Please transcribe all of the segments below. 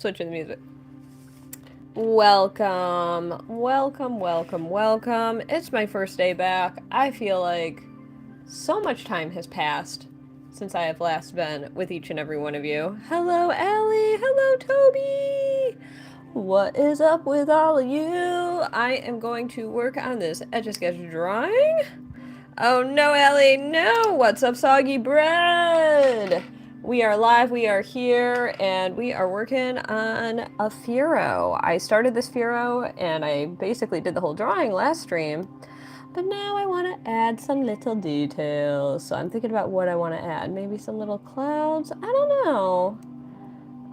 Switching the music. Welcome, welcome, welcome, welcome. It's my first day back. I feel like so much time has passed since I have last been with each and every one of you. Hello, Allie. Hello, Toby. What is up with all of you? I am going to work on this Etch A Sketch drawing. Oh no, Allie, no! What's up, soggy bread? We are live, we are here, and we are working on a Furo. I started this Furo, and I basically did the whole drawing last stream, but now I want to add some little details. So I'm thinking about what I want to add. Maybe some little clouds? I don't know.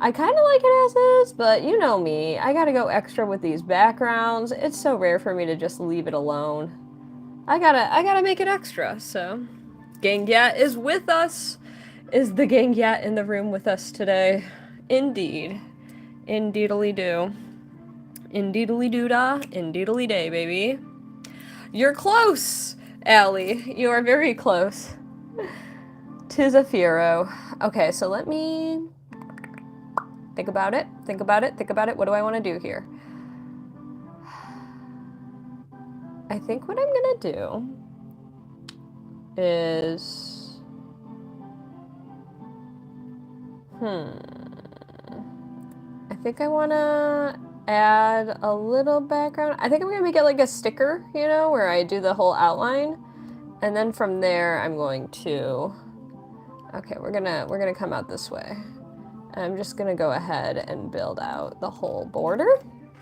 I kind of like it as is, but you know me. I gotta go extra with these backgrounds. It's so rare for me to just leave it alone. I gotta make it extra, so. Gangyat is with us. Is the Gangyat in the room with us today? Indeed. Indeedly do. Indeedly doo-dah. Indeedly day, baby. You're close, Allie. You are very close. 'Tis a Furo. Okay, so let me think about it. Think about it. Think about it. What do I want to do here? I think what I'm gonna do is, I think I wanna add a little background. I think I'm gonna make it like a sticker, you know, where I do the whole outline, and then from there I'm going to, okay, we're gonna come out this way. I'm just gonna go ahead and build out the whole border.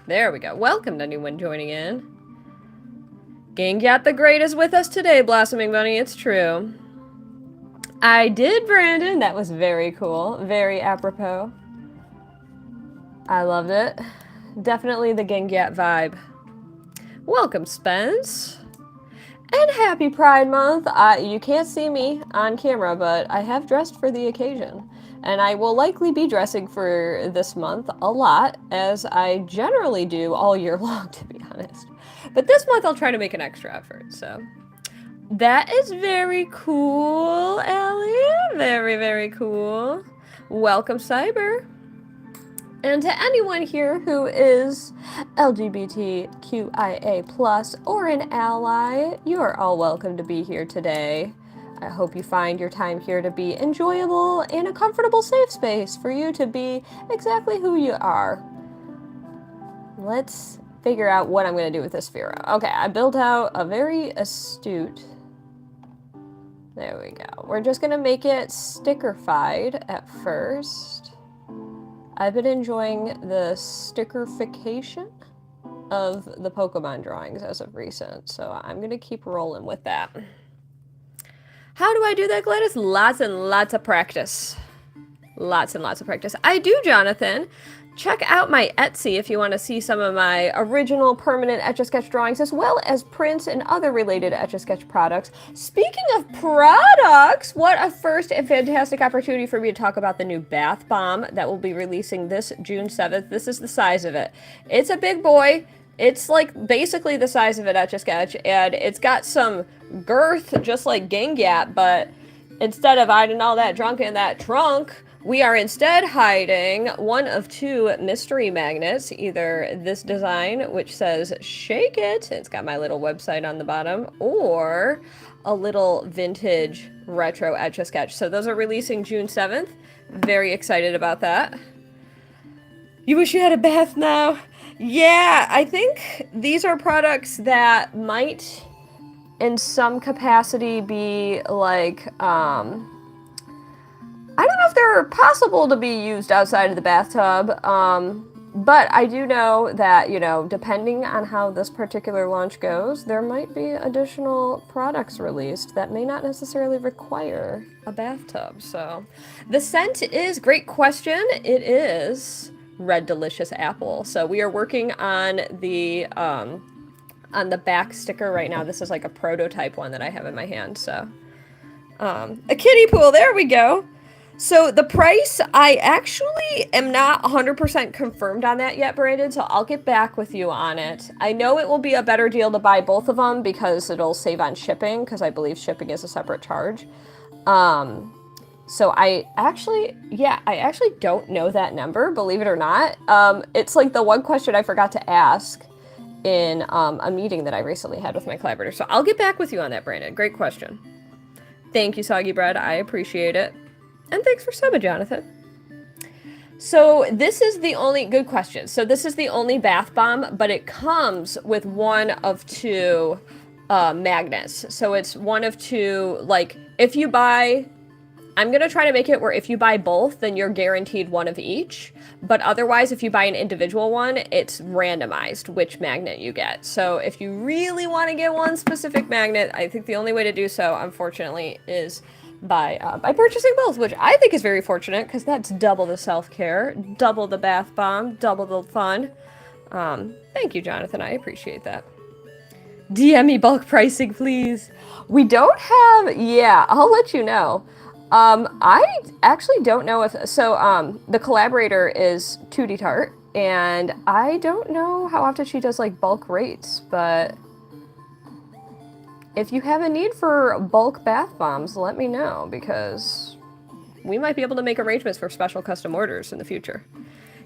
There we go. Welcome to anyone joining in. Gangyat the Great is with us today, Blossoming Bunny. It's true. I did, Brandon. That was very cool. Very apropos. I loved it. Definitely the Gangyat vibe. Welcome, Spence. And happy Pride Month. You can't see me on camera, but I have dressed for the occasion. And I will likely be dressing for this month a lot, as I generally do all year long, to be honest. But this month I'll try to make an extra effort, so. That is very cool, Allie. Very, very cool. Welcome, Cyber. And to anyone here who is LGBTQIA+, or an ally, you are all welcome to be here today. I hope you find your time here to be enjoyable and a comfortable, safe space for you to be exactly who you are. Let's figure out what I'm going to do with this Furo. Okay, I built out a very astute... There we go. We're just going to make it sticker-fied at first. I've been enjoying the stickerification of the Pokemon drawings as of recent, so I'm going to keep rolling with that. How do I do that, Gladys? Lots and lots of practice. Lots and lots of practice. I do, Jonathan. Check out my Etsy if you want to see some of my original permanent Etch A Sketch drawings, as well as prints and other related Etch A Sketch products. Speaking of products, what a first and fantastic opportunity for me to talk about the new bath bomb that will be releasing this June 7th. This is the size of it. It's a big boy. It's like basically the size of an Etch A Sketch, and it's got some girth just like Gangyat, but instead of hiding all that junk in that trunk, we are instead hiding one of two mystery magnets, either this design, which says shake it, it's got my little website on the bottom, or a little vintage retro Etch A Sketch. So those are releasing June 7th. Very excited about that. You wish you had a bath now? Yeah, I think these are products that might, in some capacity, be like, I don't know if they're possible to be used outside of the bathtub, but I do know that, you know, depending on how this particular launch goes, there might be additional products released that may not necessarily require a bathtub. So the scent is, great question, it is Red Delicious Apple. So we are working on the back sticker right now. This is like a prototype one that I have in my hand, so. A kiddie pool, there we go. So the price, I actually am not 100% confirmed on that yet, Brandon, so I'll get back with you on it. I know it will be a better deal to buy both of them because it'll save on shipping, because I believe shipping is a separate charge. So I actually don't know that number, believe it or not. It's like the one question I forgot to ask in a meeting that I recently had with my collaborator. So I'll get back with you on that, Brandon. Great question. Thank you, Soggy Bread. I appreciate it. And thanks for subbing, Jonathan. So this is the only, good question. So this is the only bath bomb, but it comes with one of two magnets. So it's one of two, like if you buy, I'm going to try to make it where if you buy both, then you're guaranteed one of each. But otherwise, if you buy an individual one, it's randomized which magnet you get. So if you really want to get one specific magnet, I think the only way to do so, unfortunately, is by purchasing both, which I think is very fortunate because that's double the self-care, double the bath bomb, double the fun. Thank you, Jonathan. I appreciate that. DM me bulk pricing, please. We don't have... Yeah, I'll let you know. I actually don't know if... So, the collaborator is 2D Tart, and I don't know how often she does, like, bulk rates, but... If you have a need for bulk bath bombs, let me know, because we might be able to make arrangements for special custom orders in the future.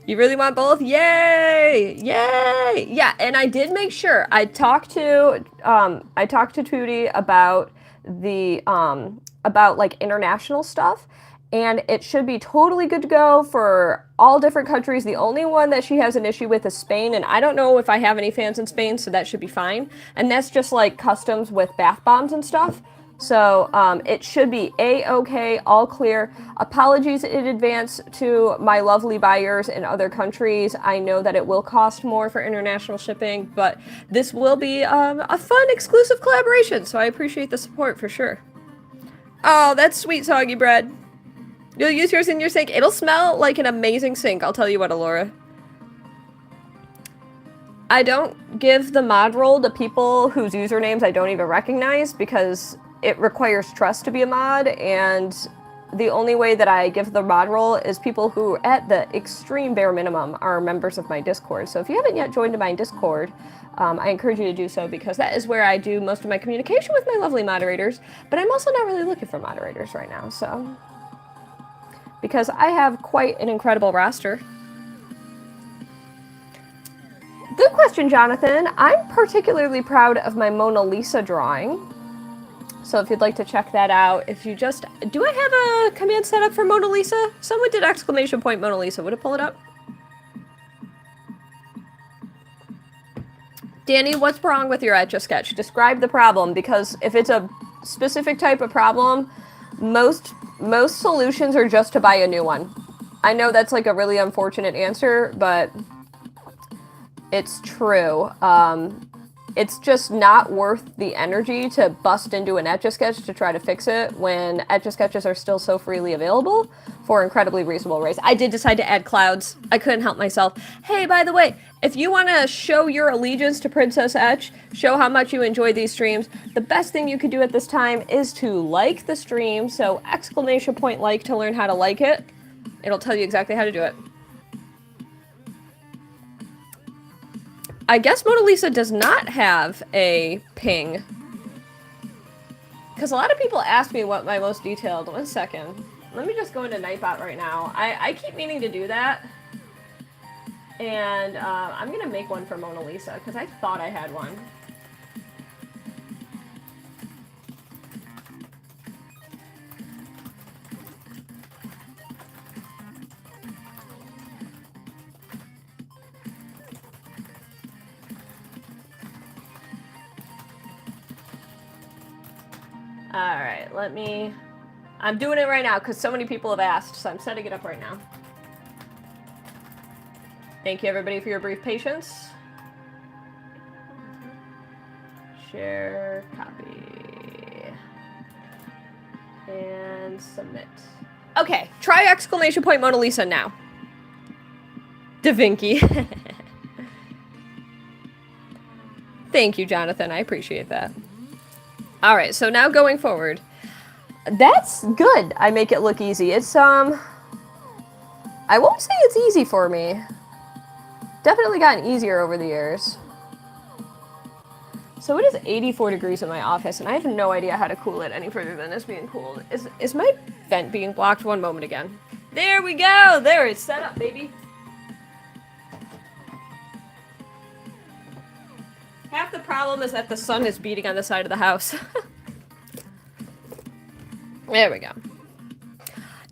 You really want both? Yay! Yay! Yeah, and I did make sure. I talked to Tootie about the, about, like, international stuff, and it should be totally good to go for all different countries. The only one that she has an issue with is Spain, and I don't know if I have any fans in Spain, so that should be fine. And that's just, like, customs with bath bombs and stuff. So, it should be A-okay, all clear. Apologies in advance to my lovely buyers in other countries. I know that it will cost more for international shipping, but this will be a fun, exclusive collaboration, so I appreciate the support for sure. Oh, that's sweet, Soggy Bread. You'll use yours in your sink. It'll smell like an amazing sink, I'll tell you what, Alora. I don't give the mod role to people whose usernames I don't even recognize because it requires trust to be a mod, and the only way that I give the mod role is people who, at the extreme bare minimum, are members of my Discord. So if you haven't yet joined my Discord, I encourage you to do so because that is where I do most of my communication with my lovely moderators, but I'm also not really looking for moderators right now, so... Because I have quite an incredible roster. Good question, Jonathan. I'm particularly proud of my Mona Lisa drawing. So if you'd like to check that out, if you just... Do I have a command set up for Mona Lisa? Someone did exclamation point Mona Lisa. Would it pull it up? Danny, what's wrong with your Etch A Sketch? Describe the problem, because if it's a specific type of problem, most solutions are just to buy a new one. I know that's like a really unfortunate answer, but it's true. It's just not worth the energy to bust into an Etch A Sketch to try to fix it when Etch A Sketches are still so freely available for incredibly reasonable rates. I did decide to add clouds. I couldn't help myself. Hey, by the way, if you want to show your allegiance to Princess Etch, show how much you enjoy these streams, the best thing you could do at this time is to like the stream. So exclamation point like to learn how to like it. It'll tell you exactly how to do it. I guess Mona Lisa does not have a ping. Because a lot of people ask me what my most detailed... One second. Let me just go into Nightbot right now. I keep meaning to do that. And I'm going to make one for Mona Lisa, because I thought I had one. Alright, let me... I'm doing it right now because so many people have asked, so I'm setting it up right now. Thank you, everybody, for your brief patience. Share, copy, and submit. Okay, try exclamation point Mona Lisa now. Da Vinci. Thank you, Jonathan. I appreciate that. All right, so now going forward. That's good. I make it look easy. It's, I won't say it's easy for me. Definitely gotten easier over the years. So it is 84 degrees in my office, and I have no idea how to cool it any further than it's being cooled. Is my vent being blocked. One moment again. There we go. There, it's set up, baby. Half the problem is that the sun is beating on the side of the house. There we go.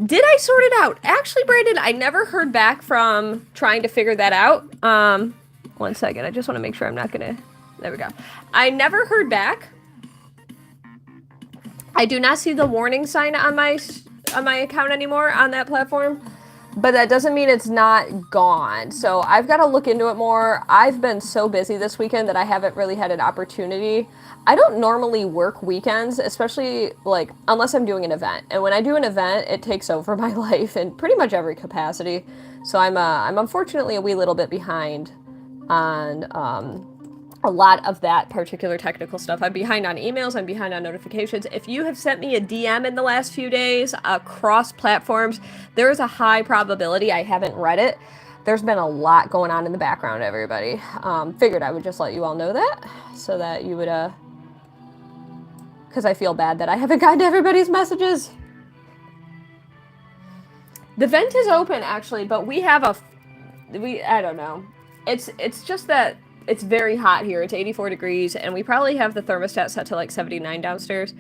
Did I sort it out? Actually, Brandon, I never heard back from trying to figure that out. 1 second. I just want to make sure I'm not gonna... There we go. I never heard back. I do not see the warning sign on my account anymore on that platform. But that doesn't mean it's not gone. So I've got to look into it more. I've been so busy this weekend that I haven't really had an opportunity. I don't normally work weekends, especially like unless I'm doing an event. And when I do an event, it takes over my life in pretty much every capacity. So I'm unfortunately a wee little bit behind on a lot of that particular technical stuff. I'm behind on emails, I'm behind on notifications. If you have sent me a DM in the last few days across platforms, there is a high probability I haven't read it. There's been a lot going on in the background, everybody. Figured I would just let you all know that, so that you would, because I feel bad that I haven't gotten to everybody's messages. The vent is open, actually, but we have I don't know. It's just that it's very hot here. It's 84 degrees, and we probably have the thermostat set to like 79 downstairs.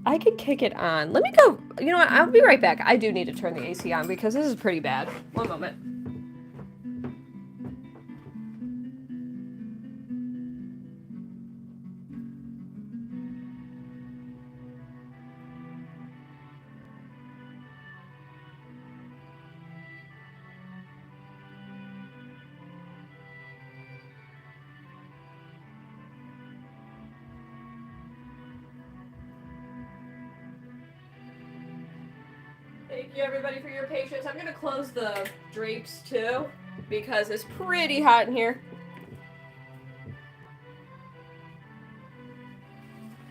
I could kick it on. Let me go. You know what? I'll be right back. I do need to turn the AC on because this is pretty bad. One moment. Thank you, everybody, for your patience. I'm going to close the drapes, too, because it's pretty hot in here.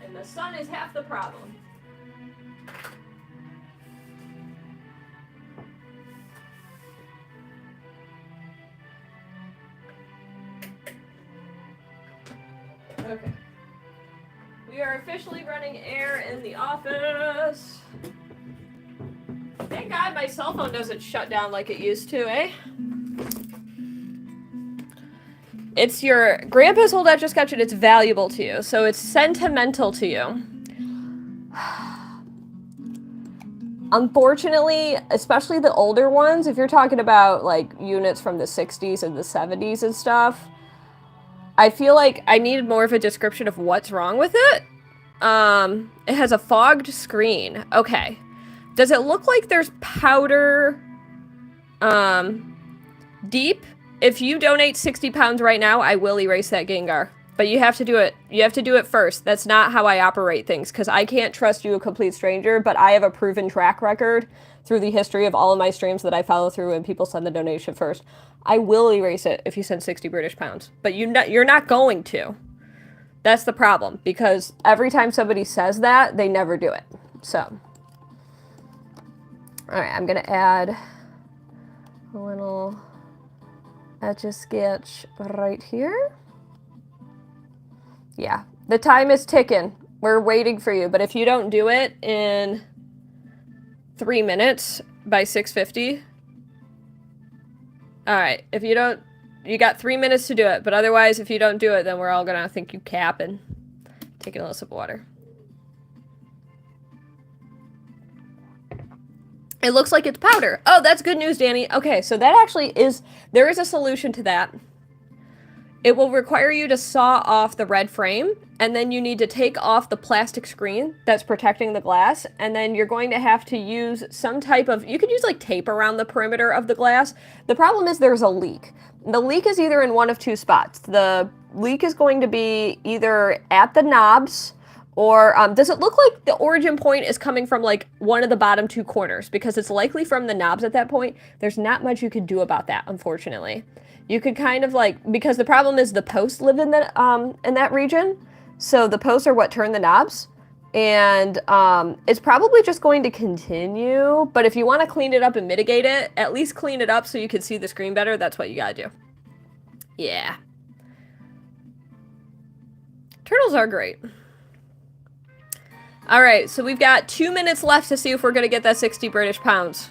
And the sun is half the problem. Okay. We are officially running air in the office. Thank God my cell phone doesn't shut down like it used to, eh? It's your grandpa's old Etch A Sketch and it's valuable to you, so it's sentimental to you. Unfortunately, especially the older ones, if you're talking about like units from the 60s and the 70s and stuff, I feel like I needed more of a description of what's wrong with it. It has a fogged screen. Okay. Does it look like there's powder, deep? If you donate 60 pounds right now, I will erase that Gengar. But you have to do it. You have to do it first. That's not how I operate things, because I can't trust you, a complete stranger, but I have a proven track record through the history of all of my streams that I follow through and people send the donation first. I will erase it if you send 60 British pounds. But you're not going to. That's the problem, because every time somebody says that, they never do it. So... Alright, I'm going to add a little Etch A Sketch right here. Yeah, the time is ticking. We're waiting for you, but if you don't do it in 3 minutes by 6:50... Alright, if you don't... You got 3 minutes to do it, but otherwise, if you don't do it, then we're all going to think you capping. Taking a little sip of water. It looks like it's powder. Oh, that's good news, Danny. Okay, so that actually is... There is a solution to that. It will require you to saw off the red frame, and then you need to take off the plastic screen that's protecting the glass, and then you're going to have to use some type of... You could use, like, tape around the perimeter of the glass. The problem is there's a leak. The leak is either in one of two spots. The leak is going to be either at the knobs... Or does it look like the origin point is coming from like one of the bottom two corners? Because it's likely from the knobs at that point. There's not much you could do about that, unfortunately. You could kind of like, because the problem is the posts live in that region. So the posts are what turn the knobs. And it's probably just going to continue. But if you want to clean it up and mitigate it, at least clean it up so you can see the screen better. That's what you gotta do. Yeah. Turtles are great. All right, so we've got 2 minutes left to see if we're going to get that 60 British pounds.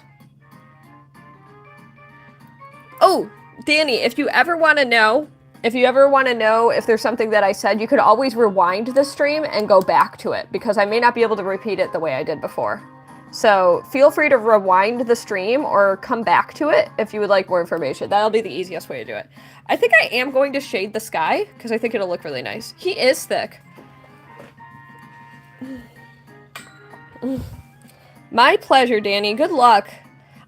Oh, Danny, if you ever want to know if there's something that I said, you could always rewind the stream and go back to it, because I may not be able to repeat it the way I did before. So feel free to rewind the stream or come back to it if you would like more information. That'll be the easiest way to do it. I think I am going to shade the sky, because I think it'll look really nice. He is thick. My pleasure, Danny. Good luck.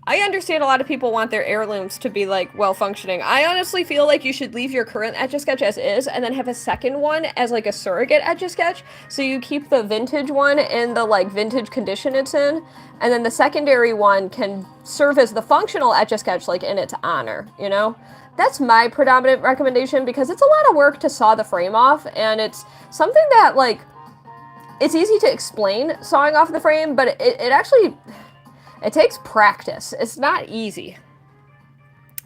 I understand a lot of people want their heirlooms to be, like, well-functioning. I honestly feel like you should leave your current Etch A Sketch as is, and then have a second one as, like, a surrogate Etch A Sketch, so you keep the vintage one in the, like, vintage condition it's in, and then the secondary one can serve as the functional Etch A Sketch, like, in its honor, you know? That's my predominant recommendation, because it's a lot of work to saw the frame off, and it's something that, like, it's easy to explain sawing off the frame, but it actually... It takes practice. It's not easy.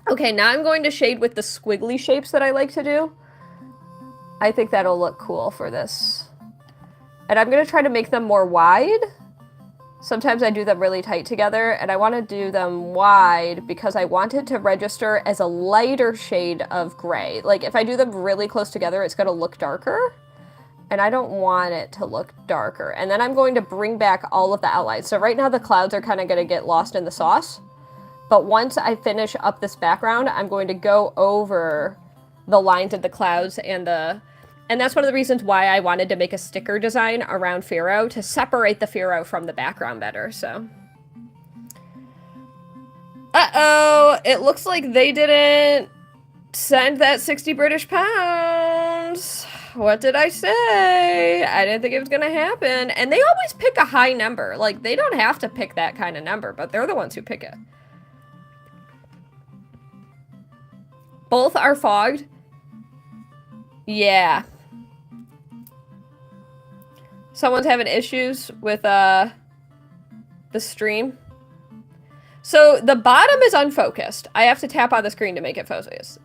Okay, now I'm going to shade with the squiggly shapes that I like to do. I think that'll look cool for this. And I'm going to try to make them more wide. Sometimes I do them really tight together, and I want to do them wide because I want it to register as a lighter shade of gray. Like, if I do them really close together, it's going to look darker. And I don't want it to look darker. And then I'm going to bring back all of the outlines. So right now the clouds are kind of going to get lost in the sauce. But once I finish up this background, I'm going to go over the lines of the clouds and that's one of the reasons why I wanted to make a sticker design around Pharaoh, to separate the Pharaoh from the background better, so. Uh-oh, it looks like they didn't send that 60 British pounds. What did I say? I didn't think it was gonna happen. And they always pick a high number. Like, they don't have to pick that kind of number, but they're the ones who pick it. Both are fogged? Yeah. Someone's having issues with, the stream. So, the bottom is unfocused. I have to tap on the screen to make it focus.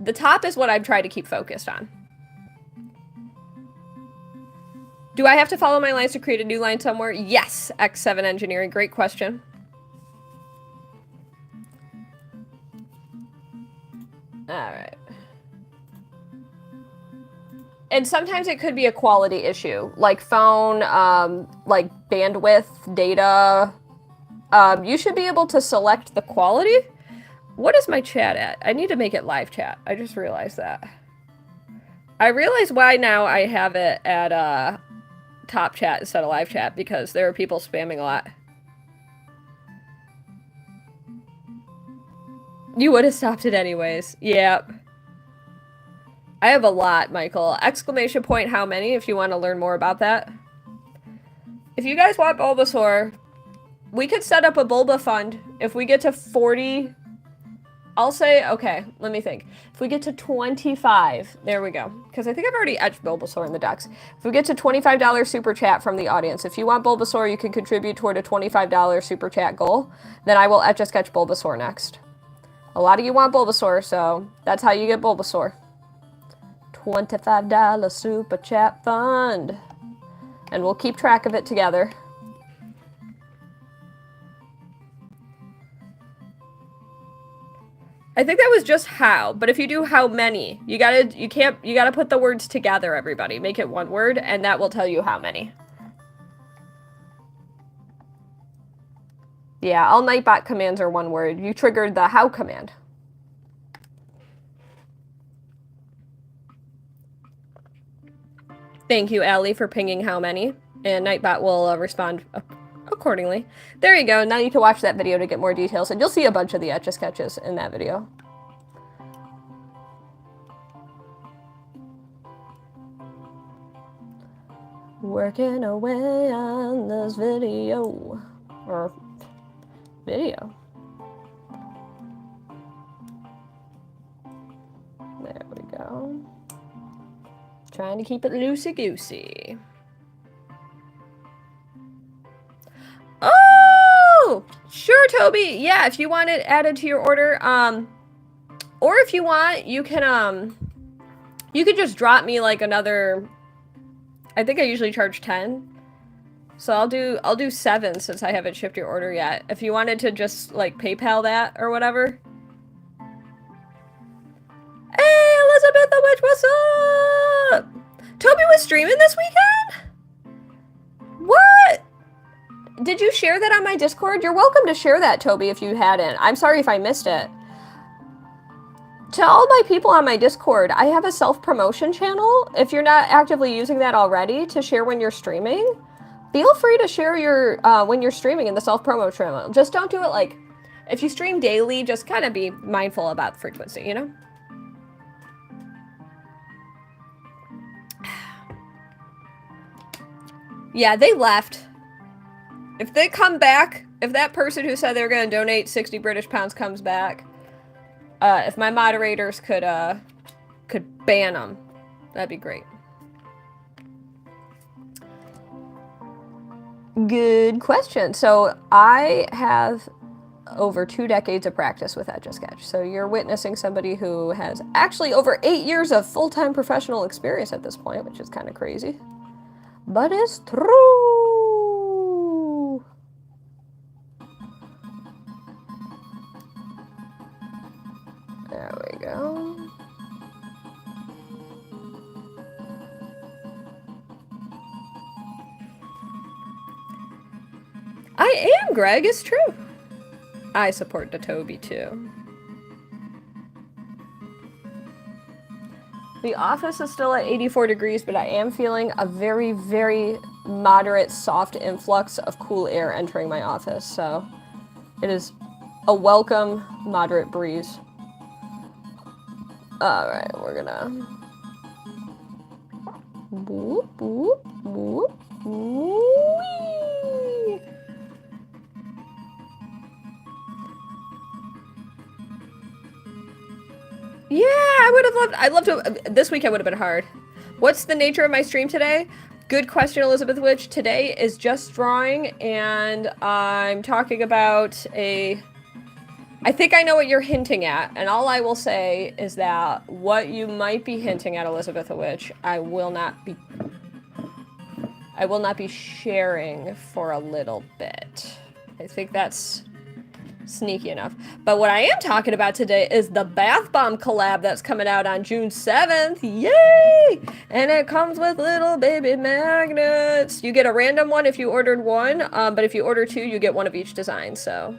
The top is what I'm trying to keep focused on. Do I have to follow my lines to create a new line somewhere? Yes, X7 Engineering. Great question. Alright. And sometimes it could be a quality issue. Like phone, like bandwidth, data. You should be able to select the quality. What is my chat at? I need to make it live chat. I just realized that. I realize why now I have it at, top chat instead of live chat, because there are people spamming a lot. You would have stopped it anyways. Yep. I have a lot, Michael. Exclamation point how many if you want to learn more about that. If you guys want Bulbasaur, we could set up a Bulba fund. If we get to 40... I'll say, okay, let me think. If we get to 25, there we go. Because I think I've already etched Bulbasaur in the decks. If we get to $25 super chat from the audience, if you want Bulbasaur, you can contribute toward a $25 super chat goal. Then I will Etch A Sketch Bulbasaur next. A lot of you want Bulbasaur, so that's how you get Bulbasaur. $25 super chat fund. And we'll keep track of it together. I think that was just how, but if you do how many, you gotta put the words together, everybody. Make it one word, and that will tell you how many. Yeah, all Nightbot commands are one word. You triggered the how command. Thank you, Allie, for pinging how many, and Nightbot will respond accordingly. There you go. Now you can watch that video to get more details, and you'll see a bunch of the Etch A Sketches in that video. Working away on this video. Or video. There we go. Trying to keep it loosey-goosey. Oh! Sure, Toby! Yeah, if you want it added to your order, or if you want, you can just drop me, like, another... I think I usually charge 10. So I'll do 7 since I haven't shipped your order yet. If you wanted to just like PayPal that or whatever. Hey, Elizabeth the Witch, what's up? Toby was streaming this weekend? What? Did you share that on my Discord? You're welcome to share that, Toby, if you hadn't. I'm sorry if I missed it. To all my people on my Discord, I have a self-promotion channel. If you're not actively using that already to share when you're streaming, feel free to share your when you're streaming in the self-promo channel. Just don't do it like, if you stream daily, just kind of be mindful about frequency, you know? Yeah, they left. If they come back, if that person who said they were going to donate 60 British pounds comes back, if my moderators could ban them, that'd be great. Good question. So I have over 2 decades of practice with Etch A Sketch. So you're witnessing somebody who has actually over 8 years of full-time professional experience at this point, which is kind of crazy. But it's true. There we go. I am, Greg, it's true. I support the Toby too. The office is still at 84 degrees, but I am feeling a very, very moderate, soft influx of cool air entering my office, so it is a welcome, moderate breeze. Alright, we're gonna... Whoop, whoop, whoop, whee! Yeah, I'd love to, this weekend would have been hard. What's the nature of my stream today? Good question, Elizabeth Witch. Today is just drawing, and I'm talking about I think I know what you're hinting at, and all I will say is that what you might be hinting at, Elizabeth Witch, I will not be sharing for a little bit. I think that's sneaky enough. But what I am talking about today is the Bath Bomb collab that's coming out on June 7th. Yay! And it comes with little baby magnets. You get a random one if you ordered one, but if you order 2, you get one of each design. So,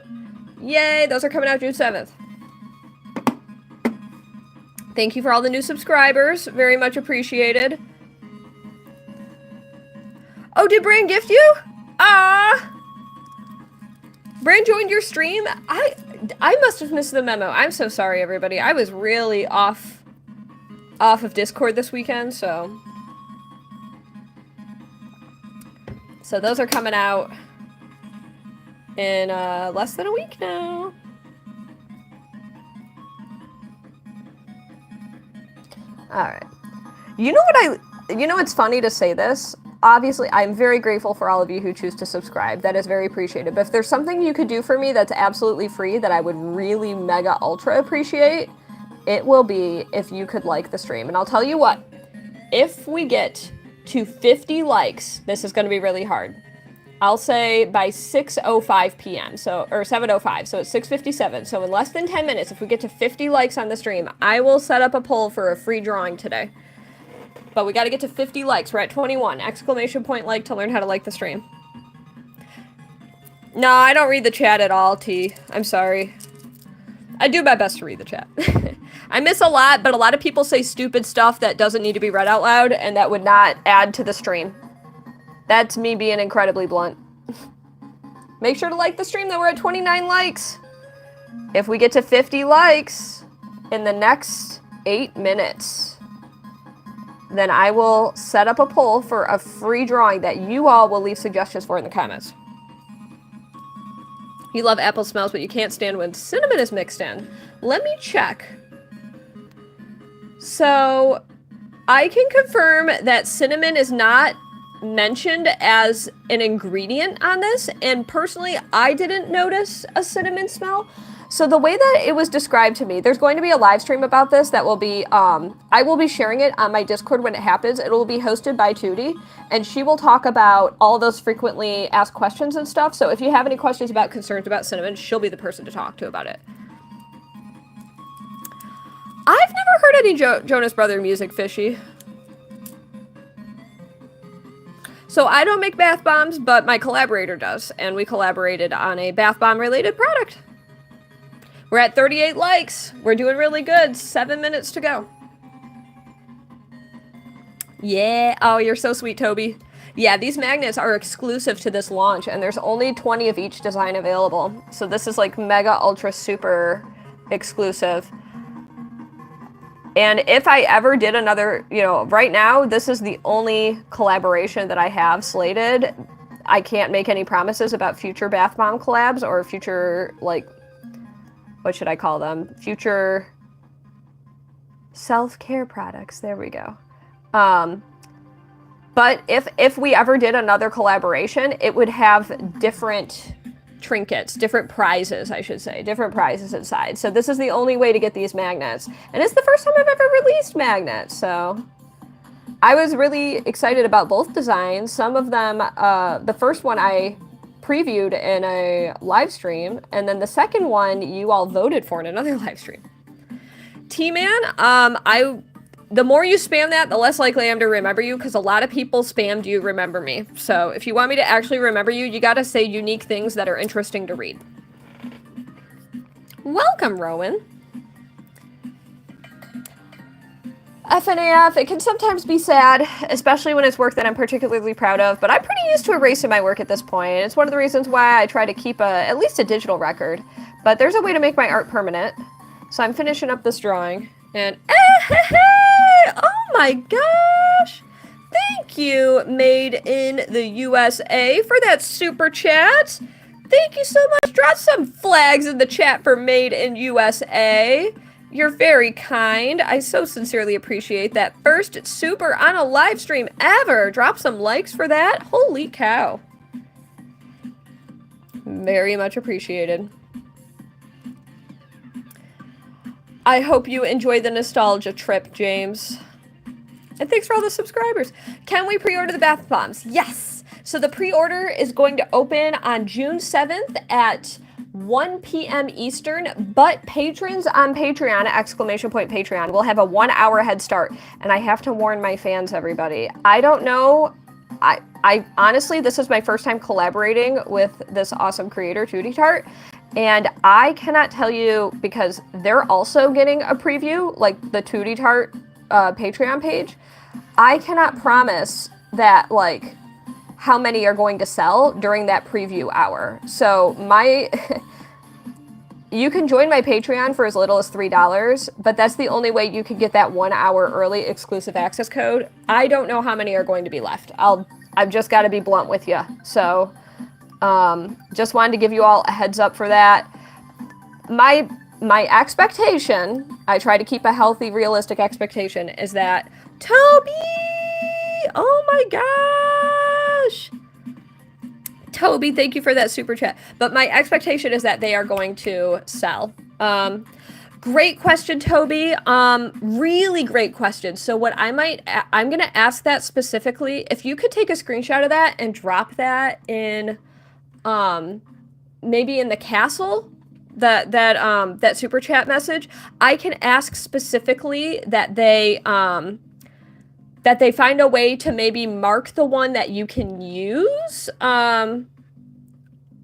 yay! Those are coming out June 7th. Thank you for all the new subscribers. Very much appreciated. Oh, did Bran gift you? Ah! Bran joined your stream? I must have missed the memo. I'm so sorry, everybody. I was really off of Discord this weekend, so those are coming out in less than a week now. All right. You know it's funny to say this? Obviously, I'm very grateful for all of you who choose to subscribe. That is very appreciated. But if there's something you could do for me that's absolutely free that I would really mega ultra appreciate, it will be if you could like the stream. And I'll tell you what, if we get to 50 likes, this is going to be really hard. I'll say by 6:05 p.m. or 7:05, so it's 6:57. So in less than 10 minutes, if we get to 50 likes on the stream, I will set up a poll for a free drawing today. But we got to get to 50 likes. We're at 21. Exclamation point like to learn how to like the stream. No, I don't read the chat at all, T. I'm sorry. I do my best to read the chat. I miss a lot, but a lot of people say stupid stuff that doesn't need to be read out loud, and that would not add to the stream. That's me being incredibly blunt. Make sure to like the stream, though. We're at 29 likes. If we get to 50 likes in the next 8 minutes... then I will set up a poll for a free drawing that you all will leave suggestions for in the comments. You love apple smells, but you can't stand when cinnamon is mixed in. Let me check. So, I can confirm that cinnamon is not mentioned as an ingredient on this, and personally, I didn't notice a cinnamon smell. So the way that it was described to me, there's going to be a live stream about this that will be, I will be sharing it on my Discord when it happens. It will be hosted by Tootie, and she will talk about all those frequently asked questions and stuff. So if you have any questions about concerns about cinnamon, she'll be the person to talk to about it. I've never heard any Jonas Brother music, Fishy. So I don't make bath bombs, but my collaborator does, and we collaborated on a bath bomb related product. We're at 38 likes. We're doing really good. 7 minutes to go. Yeah. Oh, you're so sweet, Toby. Yeah, these magnets are exclusive to this launch, and there's only 20 of each design available. So this is like mega, ultra, super exclusive. And if I ever did another, you know, right now, this is the only collaboration that I have slated. I can't make any promises about future bath bomb collabs or future, like, what should I call them? Future self-care products. There we go. But if we ever did another collaboration, it would have different trinkets, different prizes, I should say, different prizes inside. So this is the only way to get these magnets. And it's the first time I've ever released magnets, so I was really excited about both designs. Some of them, the first one I previewed in a live stream, and then the second one you all voted for in another live stream. T-Man, the more you spam that, the less likely I am to remember you, because a lot of people spammed you remember me. So if you want me to actually remember you, you gotta say unique things that are interesting to read. Welcome, Rowan. FNAF, it can sometimes be sad, especially when it's work that I'm particularly proud of, but I'm pretty used to erasing my work at this point. It's one of the reasons why I try to keep at least a digital record. But there's a way to make my art permanent. So I'm finishing up this drawing, and oh my gosh! Thank you, Made in the USA, for that super chat. Thank you so much. Drop some flags in the chat for Made in USA. You're very kind. I so sincerely appreciate that. First super on a live stream ever. Drop some likes for that. Holy cow. Very much appreciated. I hope you enjoy the nostalgia trip, James. And thanks for all the subscribers. Can we pre-order the bath bombs? Yes. So the pre-order is going to open on June 7th at 1 p.m. Eastern, but patrons on Patreon, !Patreon, will have a 1 hour head start. And I have to warn my fans, everybody. I don't know. I honestly, this is my first time collaborating with this awesome creator, Tootie Tart. And I cannot tell you, because they're also getting a preview, like the Tootie Tart Patreon page. I cannot promise that, like, how many are going to sell during that preview hour. So you can join my Patreon for as little as $3, but that's the only way you can get that 1 hour early exclusive access code. I don't know how many are going to be left. I've just got to be blunt with you. So just wanted to give you all a heads up for that. My expectation, I try to keep a healthy, realistic expectation, is that Toby, oh my gosh. Toby, thank you for that super chat. But my expectation is that they are going to sell. Great question, Toby. Really great question. So what I'm going to ask that specifically, if you could take a screenshot of that and drop that in, maybe in the castle, that super chat message, I can ask specifically that they find a way to maybe mark the one that you can use,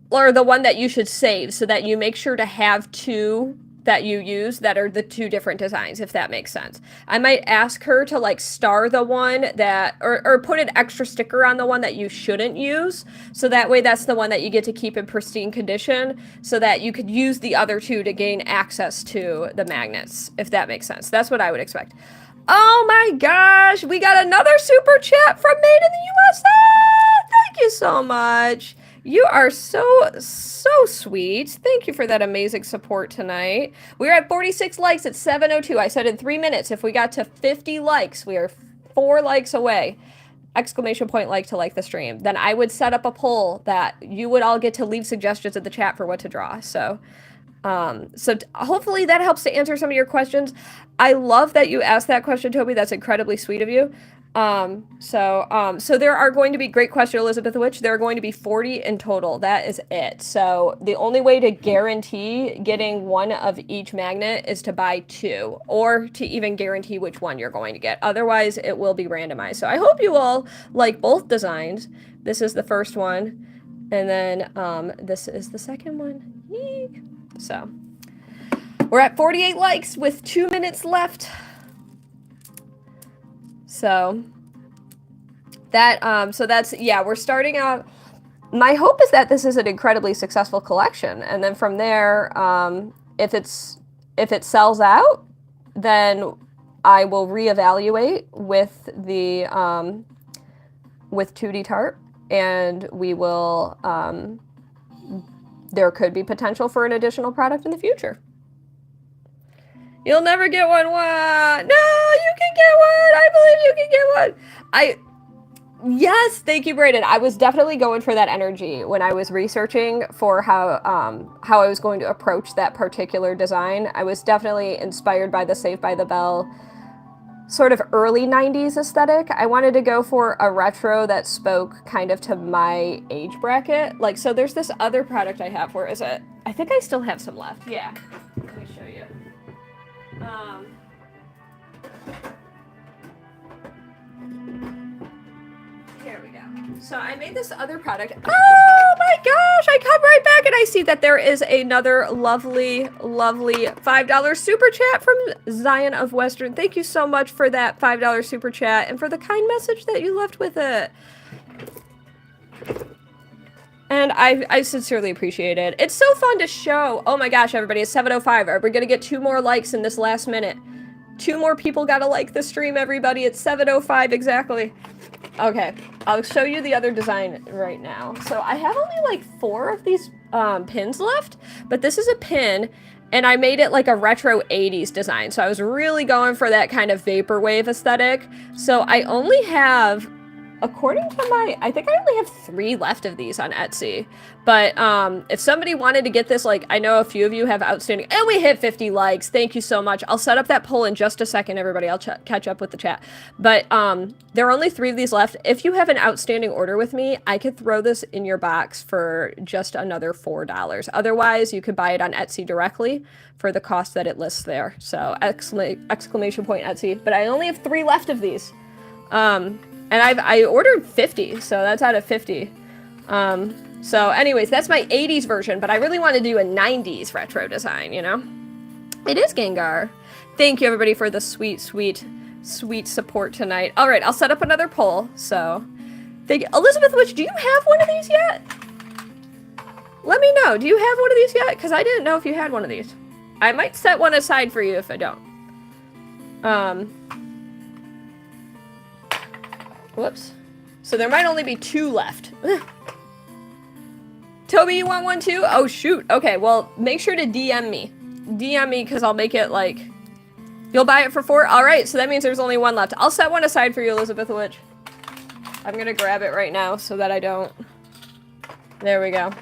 or the one that you should save, so that you make sure to have two that you use that are the two different designs, if that makes sense. I might ask her to, like, star the one that, or put an extra sticker on the one that you shouldn't use, so that way that's the one that you get to keep in pristine condition, so that you could use the other two to gain access to the magnets, if that makes sense. That's what I would expect. Oh my gosh, we got another super chat from Made in the USA! Thank you so much. You are so sweet. Thank you for that amazing support tonight. We're at 46 likes at 7:02. I said in 3 minutes, if we got to 50 likes, we are 4 likes away. ! Like to like the stream. Then I would set up a poll that you would all get to leave suggestions in the chat for what to draw. So So hopefully that helps to answer some of your questions. I love that you asked that question, Toby. That's incredibly sweet of you. So there are going to be, great question, Elizabeth Witch. There are going to be 40 in total. That is it. So the only way to guarantee getting one of each magnet is to buy 2, or to even guarantee which one you're going to get. Otherwise, it will be randomized. So I hope you all like both designs. This is the first one, and then this is the second one. Yee. So we're at 48 likes with 2 minutes left. So that's, yeah, we're starting out. My hope is that this is an incredibly successful collection, and then from there, if it sells out, then I will reevaluate with the with 2D Tart, and we will there could be potential for an additional product in the future. You'll never get one. What? No, you can get one. I believe you can get one. Yes, thank you, Brayden. I was definitely going for that energy when I was researching for how I was going to approach that particular design. I was definitely inspired by the Saved by the Bell sort of early 90s aesthetic. I wanted to go for a retro that spoke kind of to my age bracket. Like, so there's this other product I have. Where is it? I think I still have some left. Yeah. Let me show you. Here we go. So I made this other product. Oh my gosh, I come right back and I see that there is another lovely, lovely $5 super chat from Zion of Western. Thank you so much for that $5 super chat and for the kind message that you left with it. And I sincerely appreciate it. It's so fun to show. Oh my gosh, everybody, it's 7:05. Are we gonna get 2 more likes in this last minute? 2 more people gotta like the stream, everybody. It's 7:05 exactly. Okay, I'll show you the other design right now. So I have only like 4 of these pins left, but this is a pin, and I made it like a retro 80s design. So I was really going for that kind of vaporwave aesthetic. So I only have, according to my, I think I only have 3 left of these on Etsy. But if somebody wanted to get this, like, I know a few of you have outstanding, and we hit 50 likes. Thank you so much. I'll set up that poll in just a second, everybody. I'll catch up with the chat. But there are only 3 of these left. If you have an outstanding order with me, I could throw this in your box for just another $4. Otherwise, you could buy it on Etsy directly for the cost that it lists there. So exclamation point Etsy. But I only have 3 left of these. And I ordered 50, so that's out of 50. So anyways, that's my 80s version, but I really want to do a 90s retro design, you know? It is Gengar. Thank you, everybody, for the sweet, sweet, sweet support tonight. All right, I'll set up another poll, so... Thank you. Elizabeth Witch, do you have one of these yet? Let me know. Do you have one of these yet? Because I didn't know if you had one of these. I might set one aside for you if I don't. Whoops. So there might only be 2 left. Toby, you want one too? Oh, shoot. Okay, well, make sure to DM me. DM me, because I'll make it, like... You'll buy it for 4? Alright, so that means there's only 1 left. I'll set one aside for you, Elizabeth Witch. I'm gonna grab it right now so that I don't... There we go.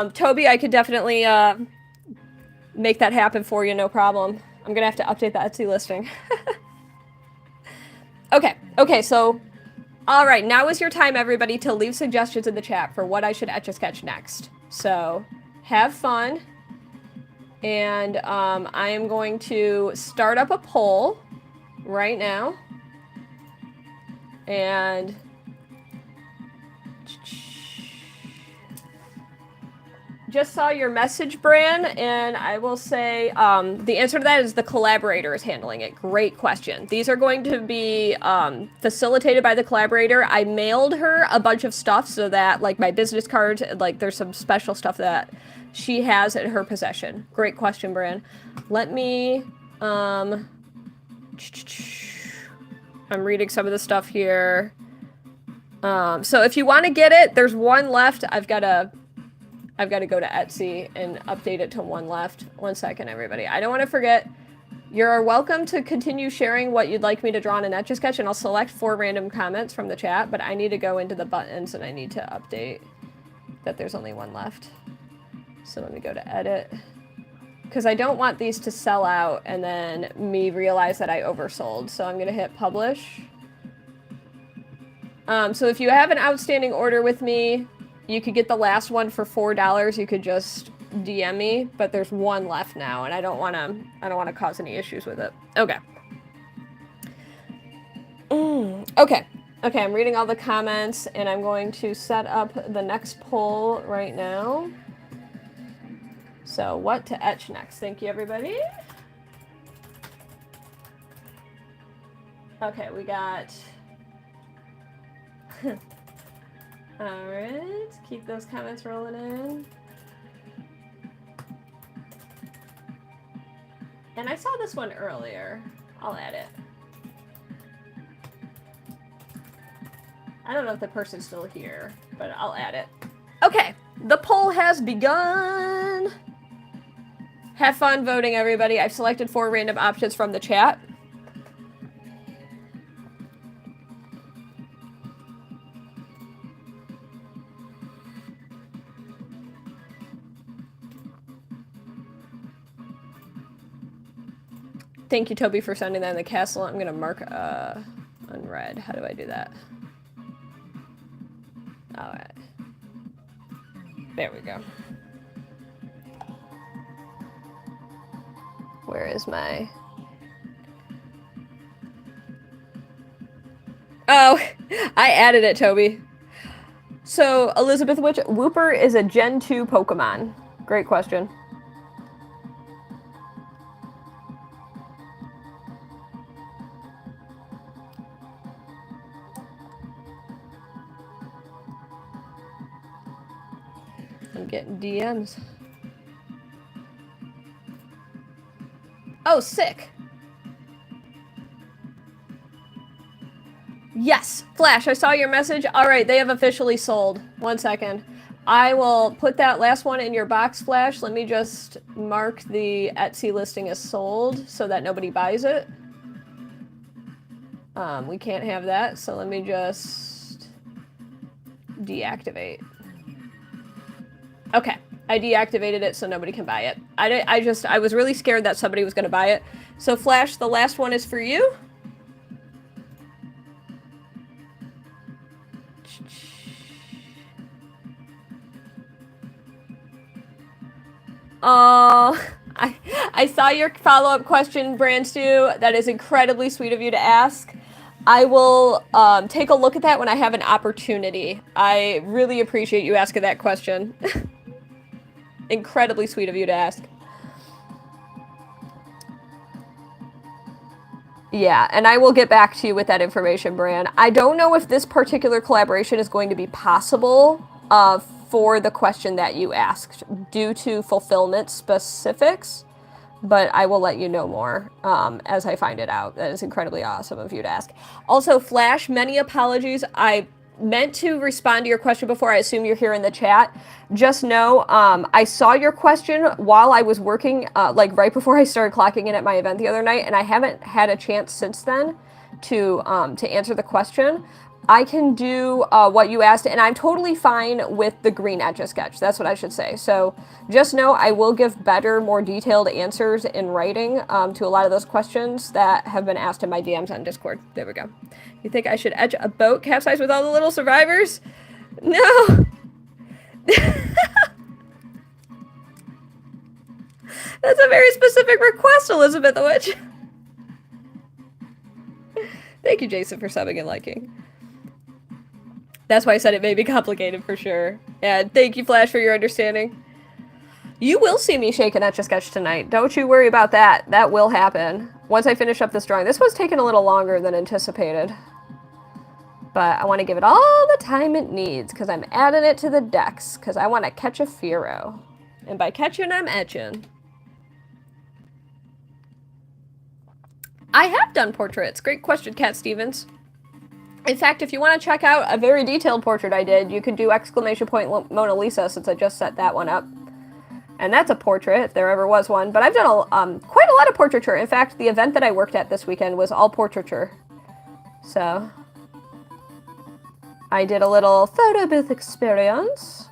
Toby, I could definitely, make that happen for you, no problem. I'm gonna have to update the Etsy listing. Okay, so, all right, now is your time, everybody, to leave suggestions in the chat for what I should Etch A Sketch next. So, have fun, and I am going to start up a poll right now, and just saw your message, Bran, and I will say the answer to that is the collaborator is handling it. Great question. These are going to be facilitated by the collaborator. I mailed her a bunch of stuff so that, like, my business cards, like, there's some special stuff that she has in her possession. Great question, Bran. Let me, I'm reading some of the stuff here. So if you want to get it, there's 1 left. I've got to go to Etsy and update it to 1 left. 1 second, everybody. I don't want to forget. You're welcome to continue sharing what you'd like me to draw in an Etch A Sketch, and I'll select 4 random comments from the chat, but I need to go into the buttons and I need to update that there's only 1 left. So let me go to edit. Because I don't want these to sell out and then me realize that I oversold. So I'm going to hit publish. So if you have an outstanding order with me, you could get the last one for $4. You could just DM me, but there's one left now, and I don't want to cause any issues with it. Okay. Okay. Okay, I'm reading all the comments, and I'm going to set up the next poll right now. So, what to etch next? Thank you, everybody. Okay, we got... Alright, keep those comments rolling in. And I saw this one earlier. I'll add it. I don't know if the person's still here, but I'll add it. Okay, the poll has begun. Have fun voting, everybody. I've selected 4 random options from the chat. Thank you, Toby, for sending that in the castle. I'm going to mark unread. How do I do that? All right. There we go. Where is my... Oh, I added it, Toby. So, Elizabeth Witch, Wooper is a Gen 2 Pokemon. Great question. I'm getting DMs. Oh, sick. Yes, Flash, I saw your message. All right, they have officially sold. 1 second. I will put that last one in your box, Flash. Let me just mark the Etsy listing as sold so that nobody buys it. We can't have that, so let me just deactivate. Okay, I deactivated it so nobody can buy it. I was really scared that somebody was going to buy it. So Flash, the last one is for you. Oh, I saw your follow-up question, Brandstew. That is incredibly sweet of you to ask. I will take a look at that when I have an opportunity. I really appreciate you asking that question. Incredibly sweet of you to ask. Yeah, and I will get back to you with that information, Bran. I don't know if this particular collaboration is going to be possible for the question that you asked due to fulfillment specifics, but I will let you know more as I find it out. That is incredibly awesome of you to ask. Also, Flash, many apologies. I meant to respond to your question before. I assume you're here in the chat. Just know, I saw your question while I was working, like right before I started clocking in at my event the other night, and I haven't had a chance since then to answer the question. I can do what you asked, and I'm totally fine with the green Etch A Sketch. That's what I should say. So just know I will give better, more detailed answers in writing to a lot of those questions that have been asked in my DMs on Discord. There we go. You think I should etch a boat capsized with all the little survivors? No! That's a very specific request, Elizabeth the Witch. Thank you, Jason, for subbing and liking. That's why I said it may be complicated for sure. And thank you, Flash, for your understanding. You will see me shake an Etch A Sketch tonight. Don't you worry about that. That will happen. Once I finish up this drawing. This was taking a little longer than anticipated. But I want to give it all the time it needs because I'm adding it to the decks because I want to catch a Firo. And by catching, I'm etching. I have done portraits. Great question, Cat Stevens. In fact, if you want to check out a very detailed portrait I did, you could do exclamation point Mona Lisa since I just set that one up. And that's a portrait, if there ever was one. But I've done quite a lot of portraiture. In fact, the event that I worked at this weekend was all portraiture. So I did a little photo booth experience.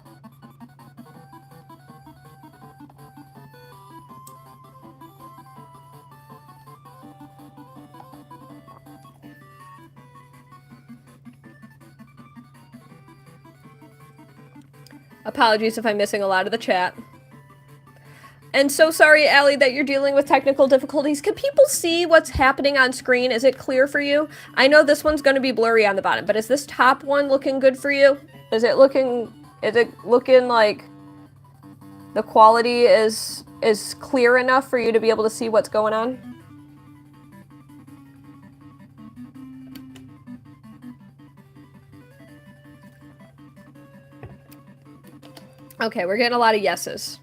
Apologies if I'm missing a lot of the chat. And so sorry, Allie, that you're dealing with technical difficulties. Can people see what's happening on screen? Is it clear for you? I know this one's going to be blurry on the bottom, but is this top one looking good for you? Is it looking like the quality is clear enough for you to be able to see what's going on? Okay, we're getting a lot of yeses.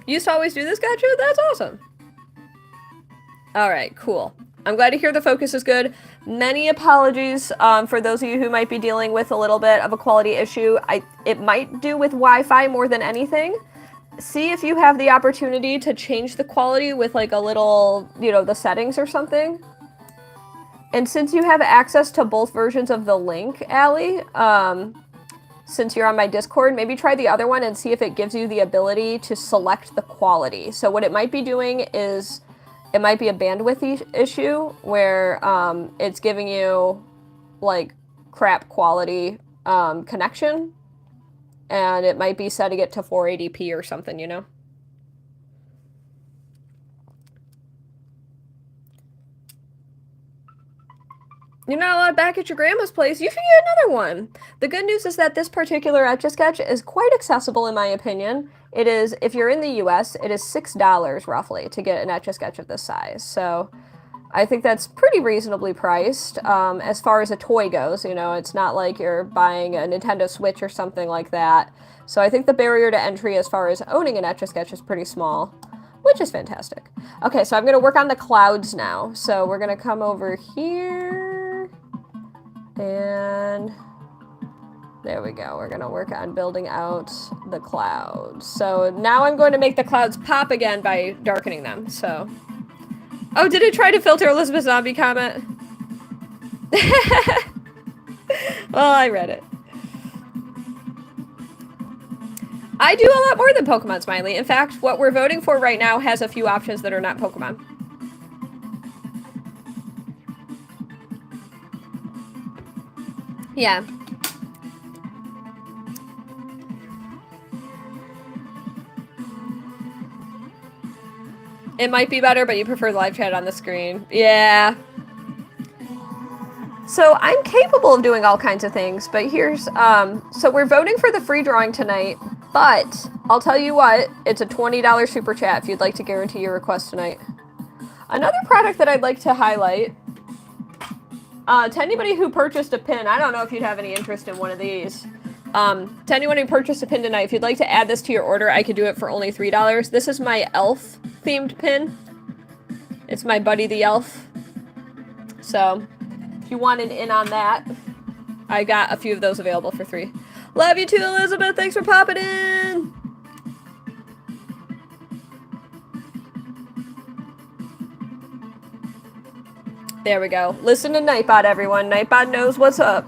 You used to always do this, gotcha? That's awesome. Alright, cool. I'm glad to hear the focus is good. Many apologies for those of you who might be dealing with a little bit of a quality issue. It might do with Wi-Fi more than anything. See if you have the opportunity to change the quality with like a little, you know, the settings or something. And since you have access to both versions of the link, Allie, since you're on my Discord, maybe try the other one and see if it gives you the ability to select the quality. So what it might be doing is, it might be a bandwidth issue where it's giving you like crap quality connection, and it might be setting it to 480p or something, you know? You're not allowed back at your grandma's place. You should get another one. The good news is that this particular Etch A Sketch is quite accessible in my opinion. It is, if you're in the US, it is $6 roughly to get an Etch A Sketch of this size. So I think that's pretty reasonably priced as far as a toy goes. You know, it's not like you're buying a Nintendo Switch or something like that. So I think the barrier to entry as far as owning an Etch A Sketch is pretty small, which is fantastic. Okay, so I'm going to work on the clouds now. So we're going to come over here. And there we go. We're going to work on building out the clouds. So now I'm going to make the clouds pop again by darkening them. So, oh, did it try to filter Elizabeth Zombie comment? Well, I read it. I do a lot more than Pokemon, Smiley. In fact, what we're voting for right now has a few options that are not Pokemon. Yeah. It might be better, but you prefer live chat on the screen. Yeah. So I'm capable of doing all kinds of things, but here's, so we're voting for the free drawing tonight, but I'll tell you what, it's a $20 super chat if you'd like to guarantee your request tonight. Another product that I'd like to highlight, to anybody who purchased a pin, I don't know if you'd have any interest in one of these. To anyone who purchased a pin tonight, if you'd like to add this to your order, I could do it for only $3. This is my elf themed pin. It's my Buddy the Elf. So, if you want an in on that, I got a few of those available for $3. Love you too, Elizabeth. Thanks for popping in. There we go. Listen to Nightbot, everyone. Nightbot knows what's up.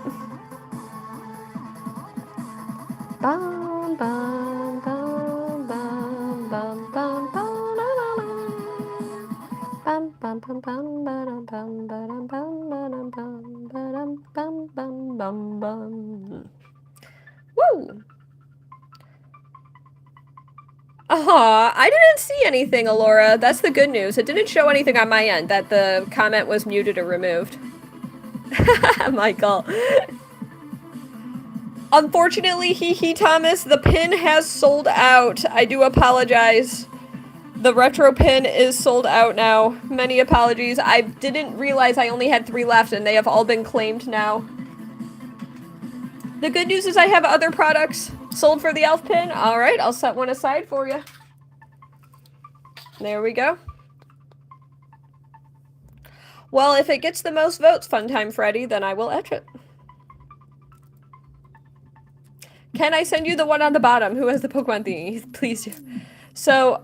Woo! Aw, I didn't see anything, Alora. That's the good news. It didn't show anything on my end that the comment was muted or removed. Michael. Unfortunately, Thomas, the pin has sold out. I do apologize. The retro pin is sold out now. Many apologies. I didn't realize I only had 3 left, and they have all been claimed now. The good news is I have other products sold for the elf pin. All right, I'll set one aside for you. There we go. Well, if it gets the most votes, Funtime Freddy, then I will etch it. Can I send you the one on the bottom? Who has the Pokemon thingy? Please do. So,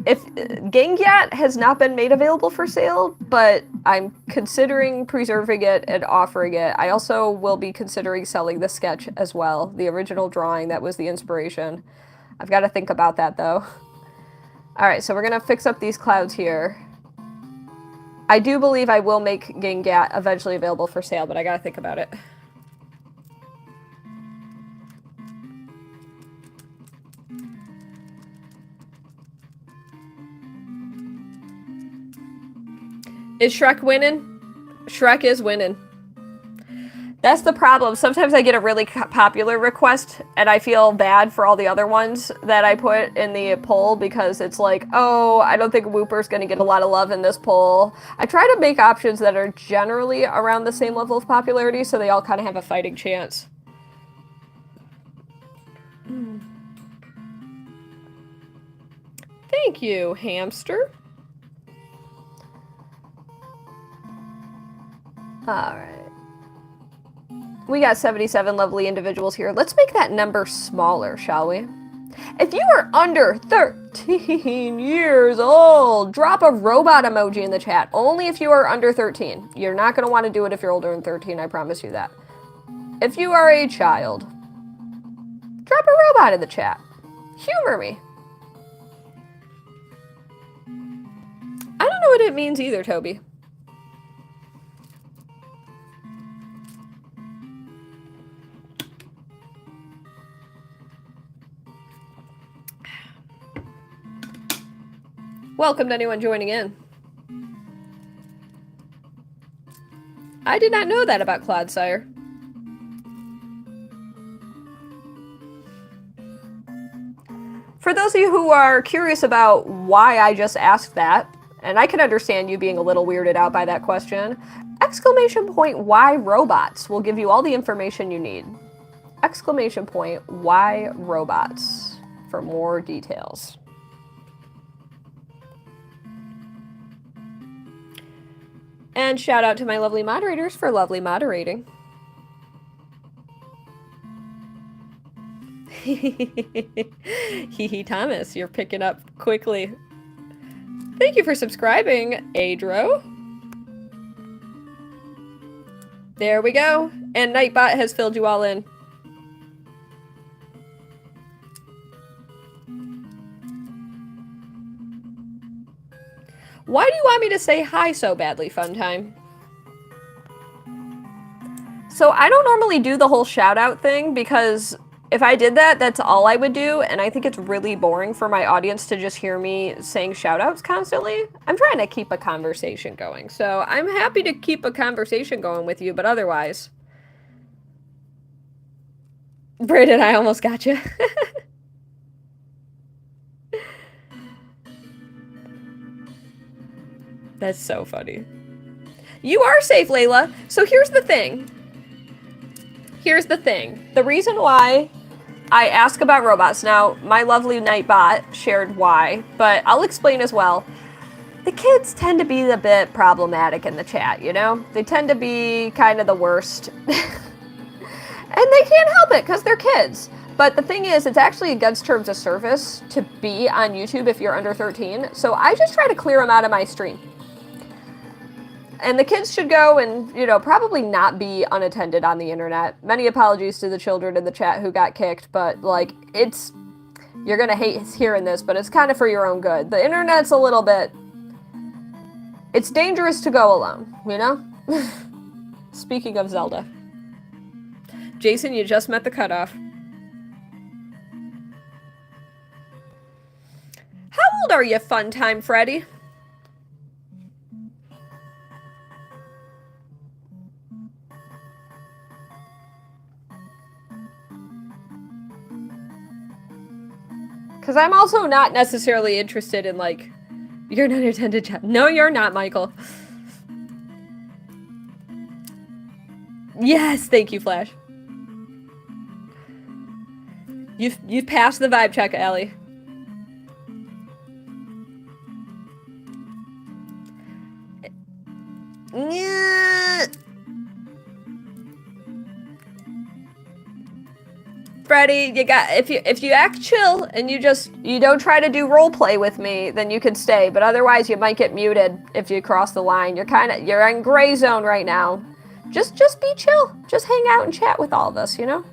if Gengyat has not been made available for sale, but I'm considering preserving it and offering it. I also will be considering selling the sketch as well. The original drawing that was the inspiration. I've got to think about that, though. Alright, so we're going to fix up these clouds here. I do believe I will make Gengat eventually available for sale, but I got to think about it. Is Shrek winning? Shrek is winning. That's the problem. Sometimes I get a really popular request, and I feel bad for all the other ones that I put in the poll because it's like, oh, I don't think Whooper's going to get a lot of love in this poll. I try to make options that are generally around the same level of popularity so they all kind of have a fighting chance. Thank you, hamster. Alright. We got 77 lovely individuals here. Let's make that number smaller, shall we? If you are under 13 years old, drop a robot emoji in the chat. Only if you are under 13. You're not going to want to do it if you're older than 13, I promise you that. If you are a child, drop a robot in the chat. Humor me. I don't know what it means either, Toby. Welcome to anyone joining in. I did not know that about Clodsire. For those of you who are curious about why I just asked that, and I can understand you being a little weirded out by that question, exclamation point why robots will give you all the information you need. Exclamation point why robots for more details. And shout out to my lovely moderators for lovely moderating. Hee Thomas, you're picking up quickly. Thank you for subscribing, Adro. There we go. And Nightbot has filled you all in. Why do you want me to say hi so badly, Funtime? So I don't normally do the whole shout out thing because if I did that, that's all I would do, and I think it's really boring for my audience to just hear me saying shout outs constantly. I'm trying to keep a conversation going, so I'm happy to keep a conversation going with you, but otherwise... Brandon, I almost got you. That's so funny. You are safe, Layla. So here's the thing. Here's the thing. The reason why I ask about robots, now my lovely Nightbot shared why, but I'll explain as well. The kids tend to be a bit problematic in the chat, you know? They tend to be kind of the worst. And they can't help it because they're kids. But the thing is, it's actually against terms of service to be on YouTube if you're under 13. So I just try to clear them out of my stream. And the kids should go and, you know, probably not be unattended on the internet. Many apologies to the children in the chat who got kicked, but, like, it's... You're gonna hate hearing this, but it's kind of for your own good. The internet's a little bit... It's dangerous to go alone, you know? Speaking of Zelda. Jason, you just met the cutoff. How old are you, Funtime Freddy? Because I'm also not necessarily interested in, like, you're an unattended child. No, you're not, Michael. Yes, thank you, Flash. You've passed the vibe check, Allie. Freddy, you got if you act chill and you don't try to do role play with me, then you can stay. But otherwise, you might get muted if you cross the line. You're in gray zone right now. Just be chill. Just hang out and chat with all of us, you know?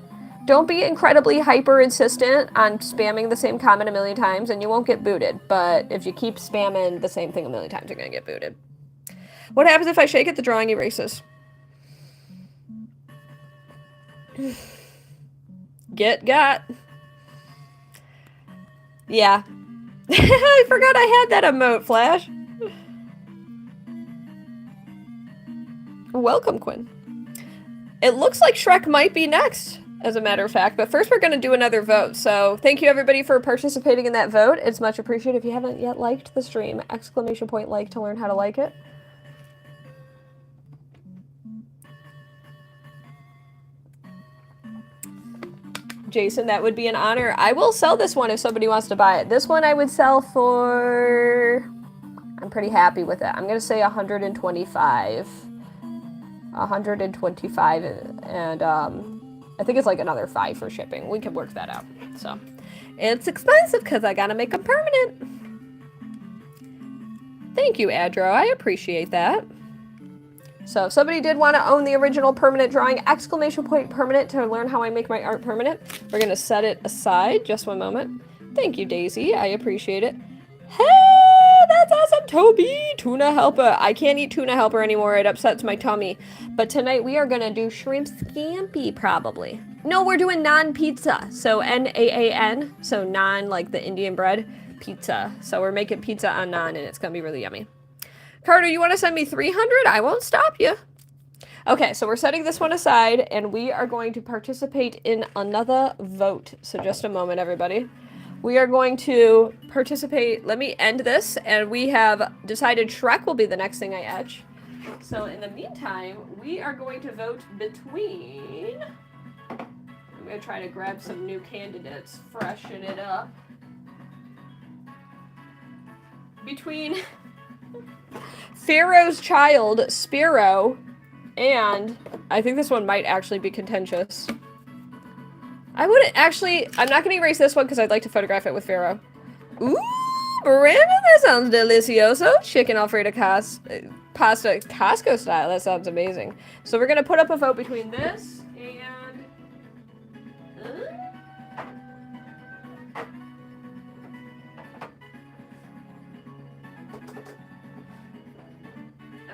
Don't be incredibly hyper insistent on spamming the same comment a million times and you won't get booted. But if you keep spamming the same thing a million times, you're gonna get booted. What happens if I shake it? The drawing erases. Get got. Yeah. I forgot I had that emote, Flash. Welcome, Quinn. It looks like Shrek might be next, as a matter of fact. But first we're going to do another vote. So thank you, everybody, for participating in that vote. It's much appreciated. If you haven't yet liked the stream, exclamation point like to learn how to like it. Jason, that would be an honor. I will sell this one if somebody wants to buy it. This one I would sell for... I'm pretty happy with it. I'm going to say 125. 125, and I think it's like another 5 for shipping. We could work that out. So, it's expensive because I got to make them permanent. Thank you, Adro. I appreciate that. So if somebody did want to own the original permanent drawing, exclamation point permanent to learn how I make my art permanent. We're going to set it aside. Just one moment. Thank you, Daisy. I appreciate it. Hey, that's awesome, Toby. Tuna helper. I can't eat tuna helper anymore. It upsets my tummy. But tonight we are going to do shrimp scampi, probably. No, we're doing naan pizza. So N-A-A-N. So naan, like the Indian bread, pizza. So we're making pizza on naan, and it's going to be really yummy. Carter, you want to send me 300? I won't stop you. Okay, so we're setting this one aside, and we are going to participate in another vote. So just a moment, everybody. We are going to participate. Let me end this, and we have decided Shrek will be the next thing I etch. So in the meantime, we are going to vote between... I'm going to try to grab some new candidates, freshen it up. Between... Pharaoh's Child, Spiro, and I think this one might actually be contentious. I wouldn't actually, I'm not going to erase this one because I'd like to photograph it with Pharaoh. Ooh, Miranda, that sounds delicioso. Chicken Alfredo pasta Costco style, that sounds amazing. So we're going to put up a vote between this and...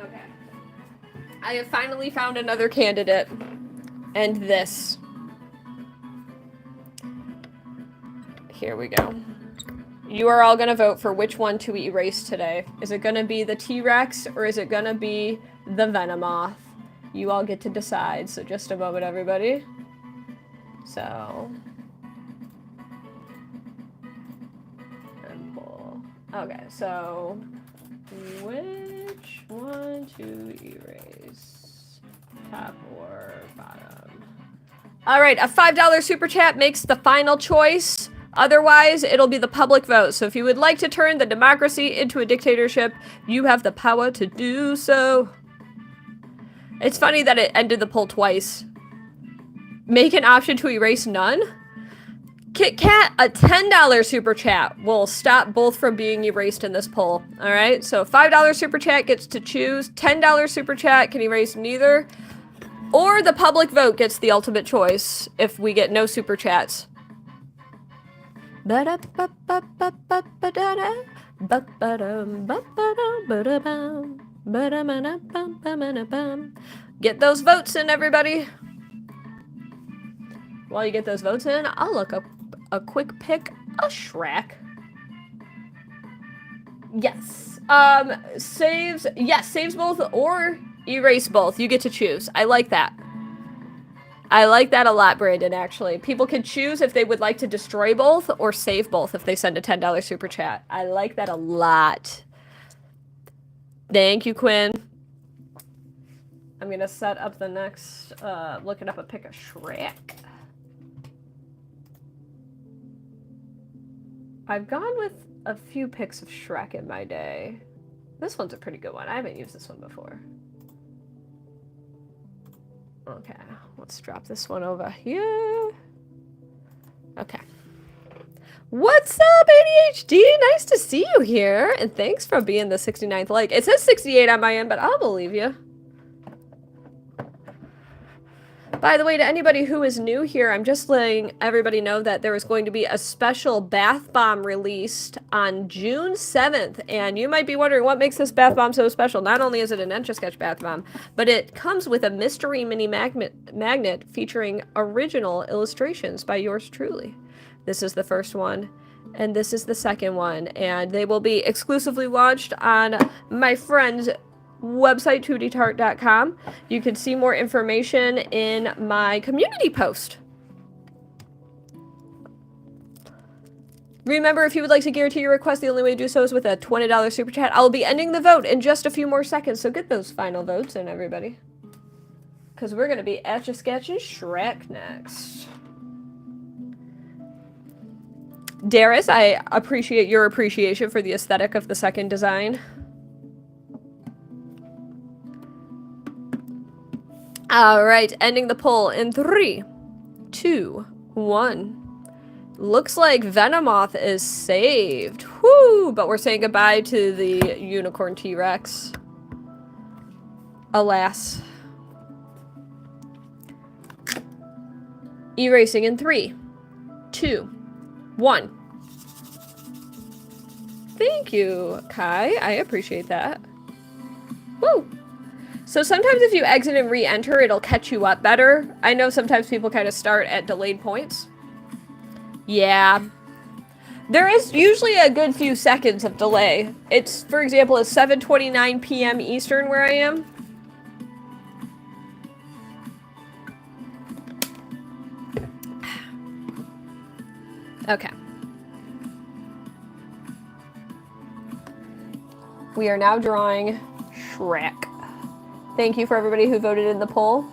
Okay. I have finally found another candidate. And this. Here we go. You are all gonna vote for which one to erase today. Is it gonna be the T-Rex or is it gonna be the Venomoth? You all get to decide, so just a moment, everybody. So... and pull. Okay, so... which one to erase? Top or bottom? Alright, a $5 super chat makes the final choice. Otherwise, it'll be the public vote. So if you would like to turn the democracy into a dictatorship, you have the power to do so. It's funny that it ended the poll twice. Make an option to erase none? Kit Kat, a $10 super chat will stop both from being erased in this poll. Alright, so $5 super chat gets to choose. $10 super chat can erase neither. Or the public vote gets the ultimate choice if we get no super chats. Get those votes in, everybody. While you get those votes in, I'll look up a quick pic of Shrek. Yes. Saves both or erase both. You get to choose. I like that. I like that a lot, Brandon, actually. People can choose if they would like to destroy both or save both if they send a $10 super chat. I like that a lot. Thank you, Quinn. I'm going to set up the next, looking up a pic of Shrek. I've gone with a few pics of Shrek in my day. This one's a pretty good one. I haven't used this one before. Okay, let's drop this one over here. Okay. What's up, ADHD? Nice to see you here. And thanks for being the 69th like. It says 68 on my end, but I'll believe you. By the way, to anybody who is new here, I'm just letting everybody know that there is going to be a special bath bomb released on June 7th. And you might be wondering what makes this bath bomb so special. Not only is it an Etch A Sketch bath bomb, but it comes with a mystery mini magnet featuring original illustrations by yours truly. This is the first one, and this is the second one. And they will be exclusively launched on my friend website, 2dtart.com. You can see more information in my community post. Remember, if you would like to guarantee your request, the only way to do so is with a $20 super chat. I will be ending the vote in just a few more seconds, so get those final votes in, everybody. Because we're going to be Etch A Sketch and Shrek next. Darius, I appreciate your appreciation for the aesthetic of the second design. Alright, ending the poll in 3, 2, 1. Looks like Venomoth is saved. Whoo! But we're saying goodbye to the Unicorn T-Rex. Alas. Erasing in 3, 2, 1. Thank you, Kai. I appreciate that. Woo! So sometimes if you exit and re-enter, it'll catch you up better. I know sometimes people kind of start at delayed points. Yeah. There is usually a good few seconds of delay. It's, for example, it's 7:29 p.m. Eastern where I am. Okay. We are now drawing Shrek. Thank you for everybody who voted in the poll.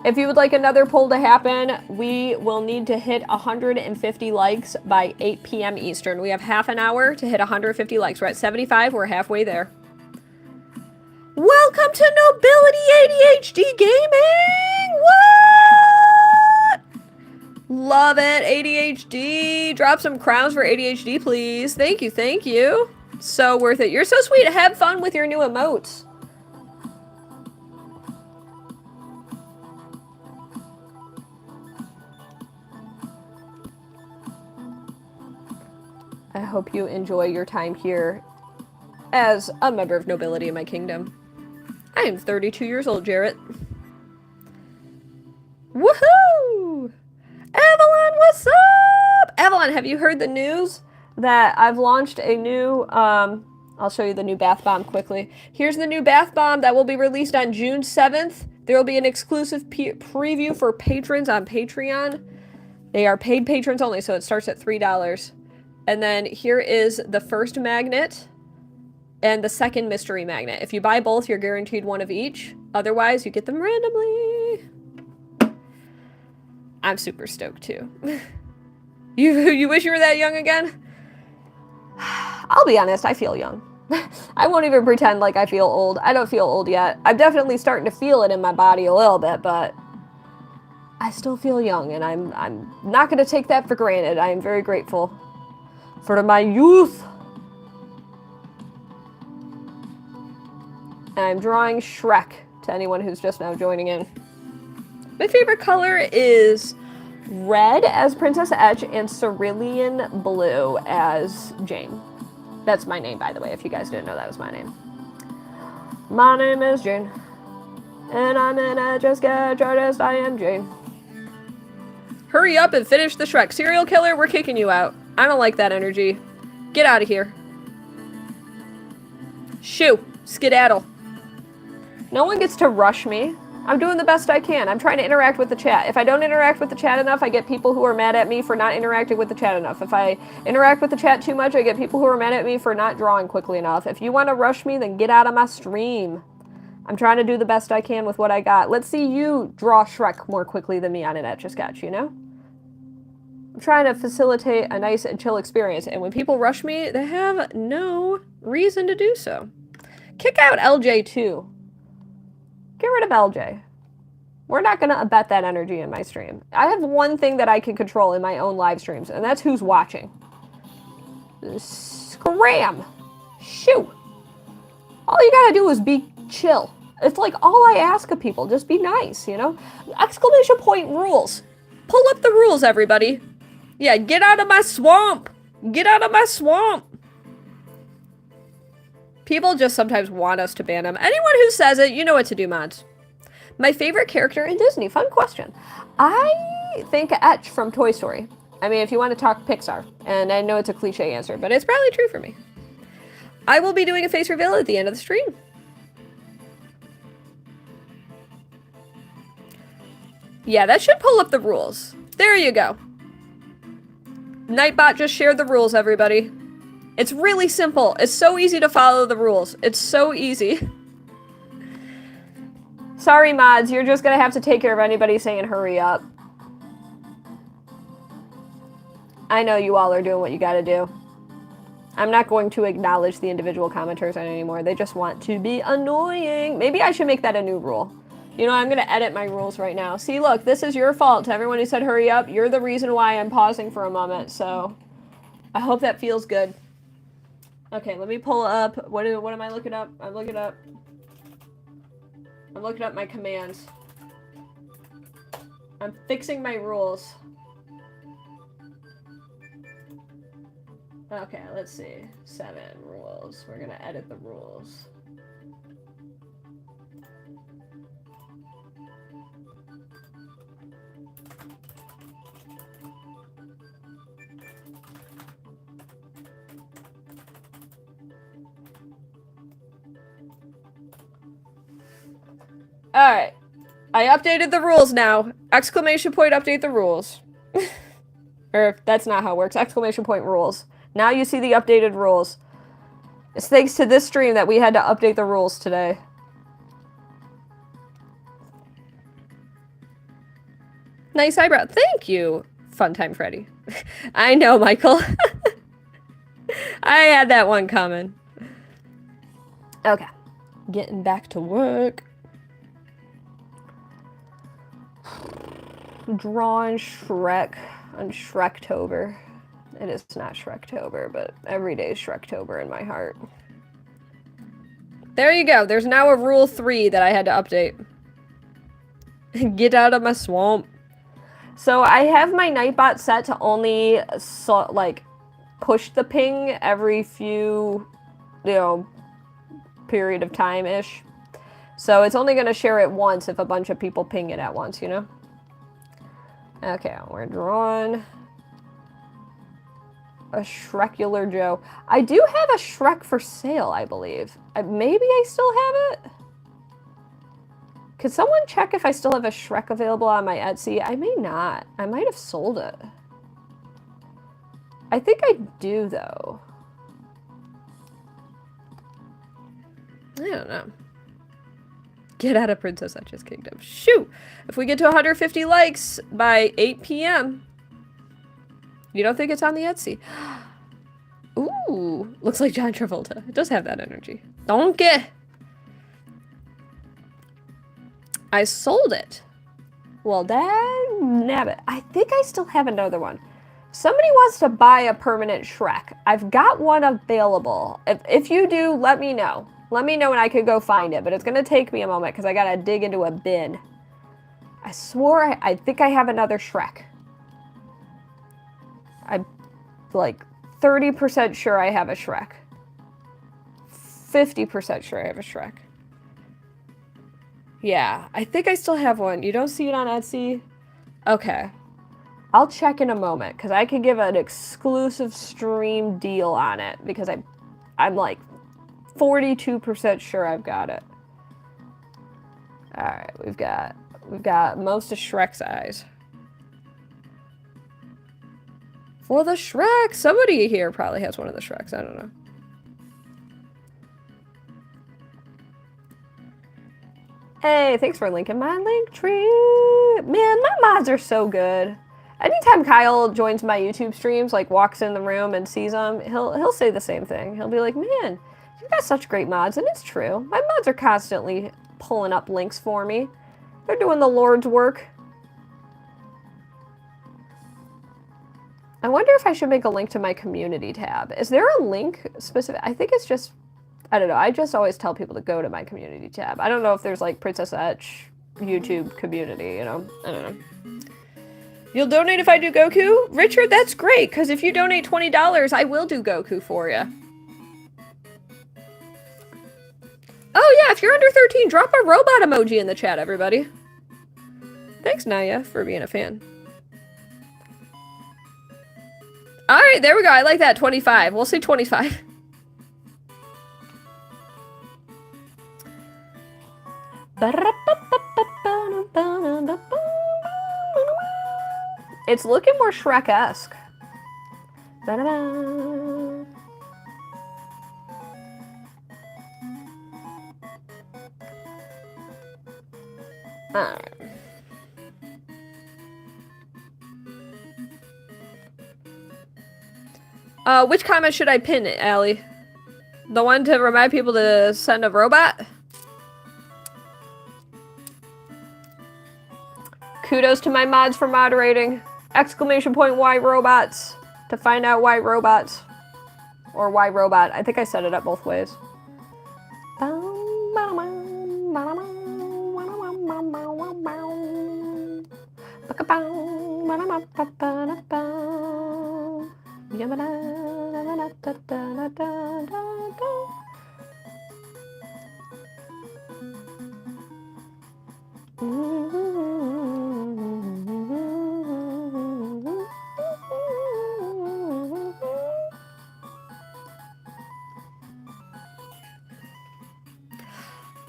If you would like another poll to happen, we will need to hit 150 likes by 8 p.m. Eastern. We have half an hour to hit 150 likes. We're at 75. We're halfway there. Welcome to Nobility ADHD Gaming! What? Love it, ADHD. Drop some crowns for ADHD, please. Thank you, thank you. So worth it. You're so sweet. Have fun with your new emotes. I hope you enjoy your time here as a member of nobility in my kingdom. I am 32 years old, Jarrett. Woohoo! Evelyn, what's up? Evelyn, have you heard the news that I've launched a new, I'll show you the new bath bomb quickly. Here's the new bath bomb that will be released on June 7th. There will be an exclusive preview for patrons on Patreon. They are paid patrons only, so it starts at $3. And then here is the first magnet and the second mystery magnet. If you buy both, you're guaranteed one of each. Otherwise, you get them randomly. I'm super stoked too. You wish you were that young again? I'll be honest, I feel young. I won't even pretend like I feel old. I don't feel old yet. I'm definitely starting to feel it in my body a little bit, but I still feel young, and I'm not going to take that for granted. I am very grateful for my youth. And I'm drawing Shrek to anyone who's just now joining in. My favorite color is red as Princess Etch and cerulean blue as Jane. That's my name, by the way, if you guys didn't know that was my name. My name is Jane, and I'm an Etch A Sketch artist. I am Jane. Hurry up and finish the Shrek. Serial killer, we're kicking you out. I don't like that energy. Get out of here. Shoo. Skedaddle. No one gets to rush me. I'm doing the best I can. I'm trying to interact with the chat. If I don't interact with the chat enough, I get people who are mad at me for not interacting with the chat enough. If I interact with the chat too much, I get people who are mad at me for not drawing quickly enough. If you want to rush me, then get out of my stream. I'm trying to do the best I can with what I got. Let's see you draw Shrek more quickly than me on an Etch A Sketch, you know? I'm trying to facilitate a nice and chill experience, and when people rush me, they have no reason to do so. Kick out LJ too. Get rid of LJ. We're not going to abet that energy in my stream. I have one thing that I can control in my own live streams, and that's who's watching. Scram! Shoo! All you gotta do is be chill. It's like all I ask of people, just be nice, you know? Exclamation point rules. Pull up the rules, everybody. Yeah, get out of my swamp! Get out of my swamp! People just sometimes want us to ban them. Anyone who says it, you know what to do, mods. My favorite character in Disney? Fun question. I think Etch from Toy Story. I mean, if you want to talk Pixar. And I know it's a cliche answer, but it's probably true for me. I will be doing a face reveal at the end of the stream. Yeah, that should pull up the rules. There you go. Nightbot just shared the rules, everybody. It's really simple. It's so easy to follow the rules. It's so easy. Sorry, mods. You're just gonna have to take care of anybody saying hurry up. I know you all are doing what you gotta do. I'm not going to acknowledge the individual commenters anymore. They just want to be annoying. Maybe I should make that a new rule. You know, I'm gonna edit my rules right now. See, look, this is your fault. To everyone who said hurry up, you're the reason why I'm pausing for a moment, so I hope that feels good. Okay, let me pull up. What am I looking up? I'm looking up my commands. I'm fixing my rules. Okay, let's see. 7 rules. We're gonna edit the rules. Alright. I updated the rules now. Exclamation point, update the rules. Or, that's not how it works. Exclamation point, rules. Now you see the updated rules. It's thanks to this stream that we had to update the rules today. Nice eyebrow. Thank you, Funtime Freddy. I know, Michael. I had that one coming. Okay. Getting back to work. Drawing Shrek on Shrektober. It is not Shrektober, but every day is Shrektober in my heart. There you go. There's now a rule 3 that I had to update. Get out of my swamp. So I have my Nightbot set to only push the ping every few, period of time-ish. So it's only going to share it once if a bunch of people ping it at once, Okay, we're drawing a Shrekular Joe. I do have a Shrek for sale, I believe. Maybe I still have it? Could someone check if I still have a Shrek available on my Etsy? I may not. I might have sold it. I think I do, though. I don't know. Get out of Princess Etch's Kingdom. Shoot! If we get to 150 likes by 8 p.m., you don't think it's on the Etsy? Ooh, looks like John Travolta. It does have that energy. Donkey! I sold it. Well, nabbit. I think I still have another one. Somebody wants to buy a permanent Shrek. I've got one available. If you do, let me know. Let me know and I could go find it, but it's going to take me a moment because I got to dig into a bin. I swore I think I have another Shrek. I'm like 30% sure I have a Shrek. 50% sure I have a Shrek. Yeah, I think I still have one. You don't see it on Etsy? Okay. I'll check in a moment because I could give an exclusive stream deal on it because I'm like 42% sure I've got it. All right, we've got most of Shrek's eyes. For the Shrek! Somebody here probably has one of the Shreks. I don't know. Hey, thanks for linking my link tree. Man, my mods are so good. Anytime Kyle joins my YouTube streams, like walks in the room and sees them, he'll say the same thing. He'll be like, man, you've got such great mods, and it's true. My mods are constantly pulling up links for me. They're doing the Lord's work. I wonder if I should make a link to my community tab. Is there a link specific? I think it's just, I don't know. I just always tell people to go to my community tab. I don't know if there's like Princess Etch YouTube community, I don't know. You'll donate if I do Goku? Richard, that's great, because if you donate $20, I will do Goku for you. Oh yeah, if you're under 13, drop a robot emoji in the chat, everybody. Thanks, Naya, for being a fan. Alright, there we go. I like that. 25. We'll say 25. It's looking more Shrek-esque. Ba-da-ba. Alright. Which comment should I pin, Allie? The one to remind people to send a robot? Kudos to my mods for moderating. Exclamation point why robots. To find out why robots. Or why robot. I think I set it up both ways.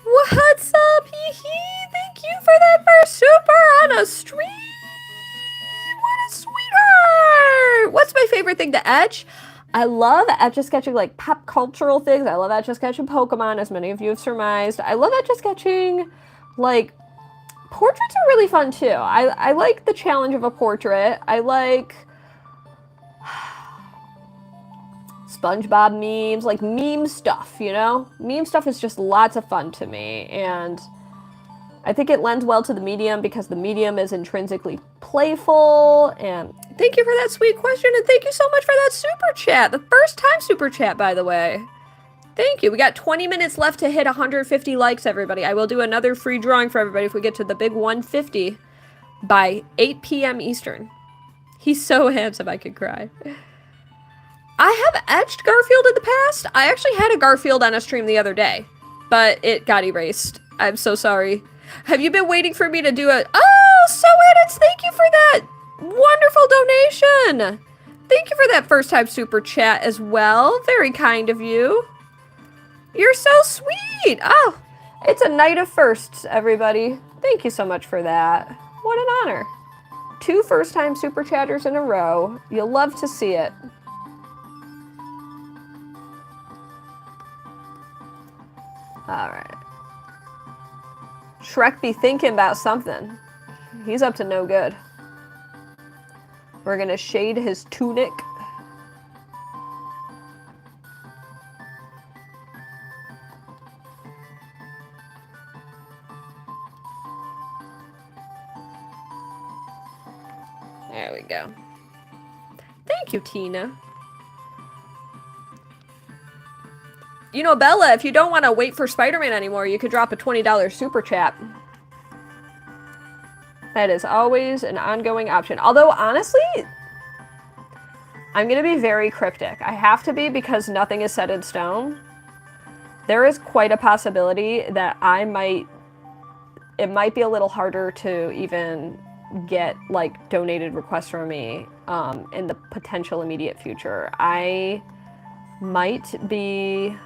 What's up, hee? Thank you for that first super on a stream. What a sweetheart! What's my favorite thing to etch? I love Etch A Sketching like pop cultural things. I love Etch A Sketching Pokemon, as many of you have surmised. I love Etch A Sketching like portraits are really fun too. I like the challenge of a portrait. I like SpongeBob memes, like meme stuff, you know? Meme stuff is just lots of fun to me, and I think it lends well to the medium because the medium is intrinsically playful. And thank you for that sweet question, and thank you so much for that super chat. The first time super chat, by the way. Thank you. We got 20 minutes left to hit 150 likes, everybody. I will do another free drawing for everybody if we get to the big 150 by 8 p.m. Eastern. He's so handsome, I could cry. I have etched Garfield in the past. I actually had a Garfield on a stream the other day, but it got erased. I'm so sorry. Have you been waiting for me to do it? Oh, so edits, thank you for that wonderful donation. Thank you for that first time super chat as well. Very kind of you. You're so sweet. Oh, it's a night of firsts, everybody. Thank you so much for that. What an honor. 2 first time super chatters in a row. You'll love to see it. All right. Shrek be thinking about something. He's up to no good. We're gonna shade his tunic. There we go. Thank you, Tina. You know, Bella, if you don't want to wait for Spider-Man anymore, you could drop a $20 super chat. That is always an ongoing option. Although, honestly, I'm going to be very cryptic. I have to be because nothing is set in stone. There is quite a possibility that it might be a little harder to even get, like, donated requests from me in the potential immediate future. I might be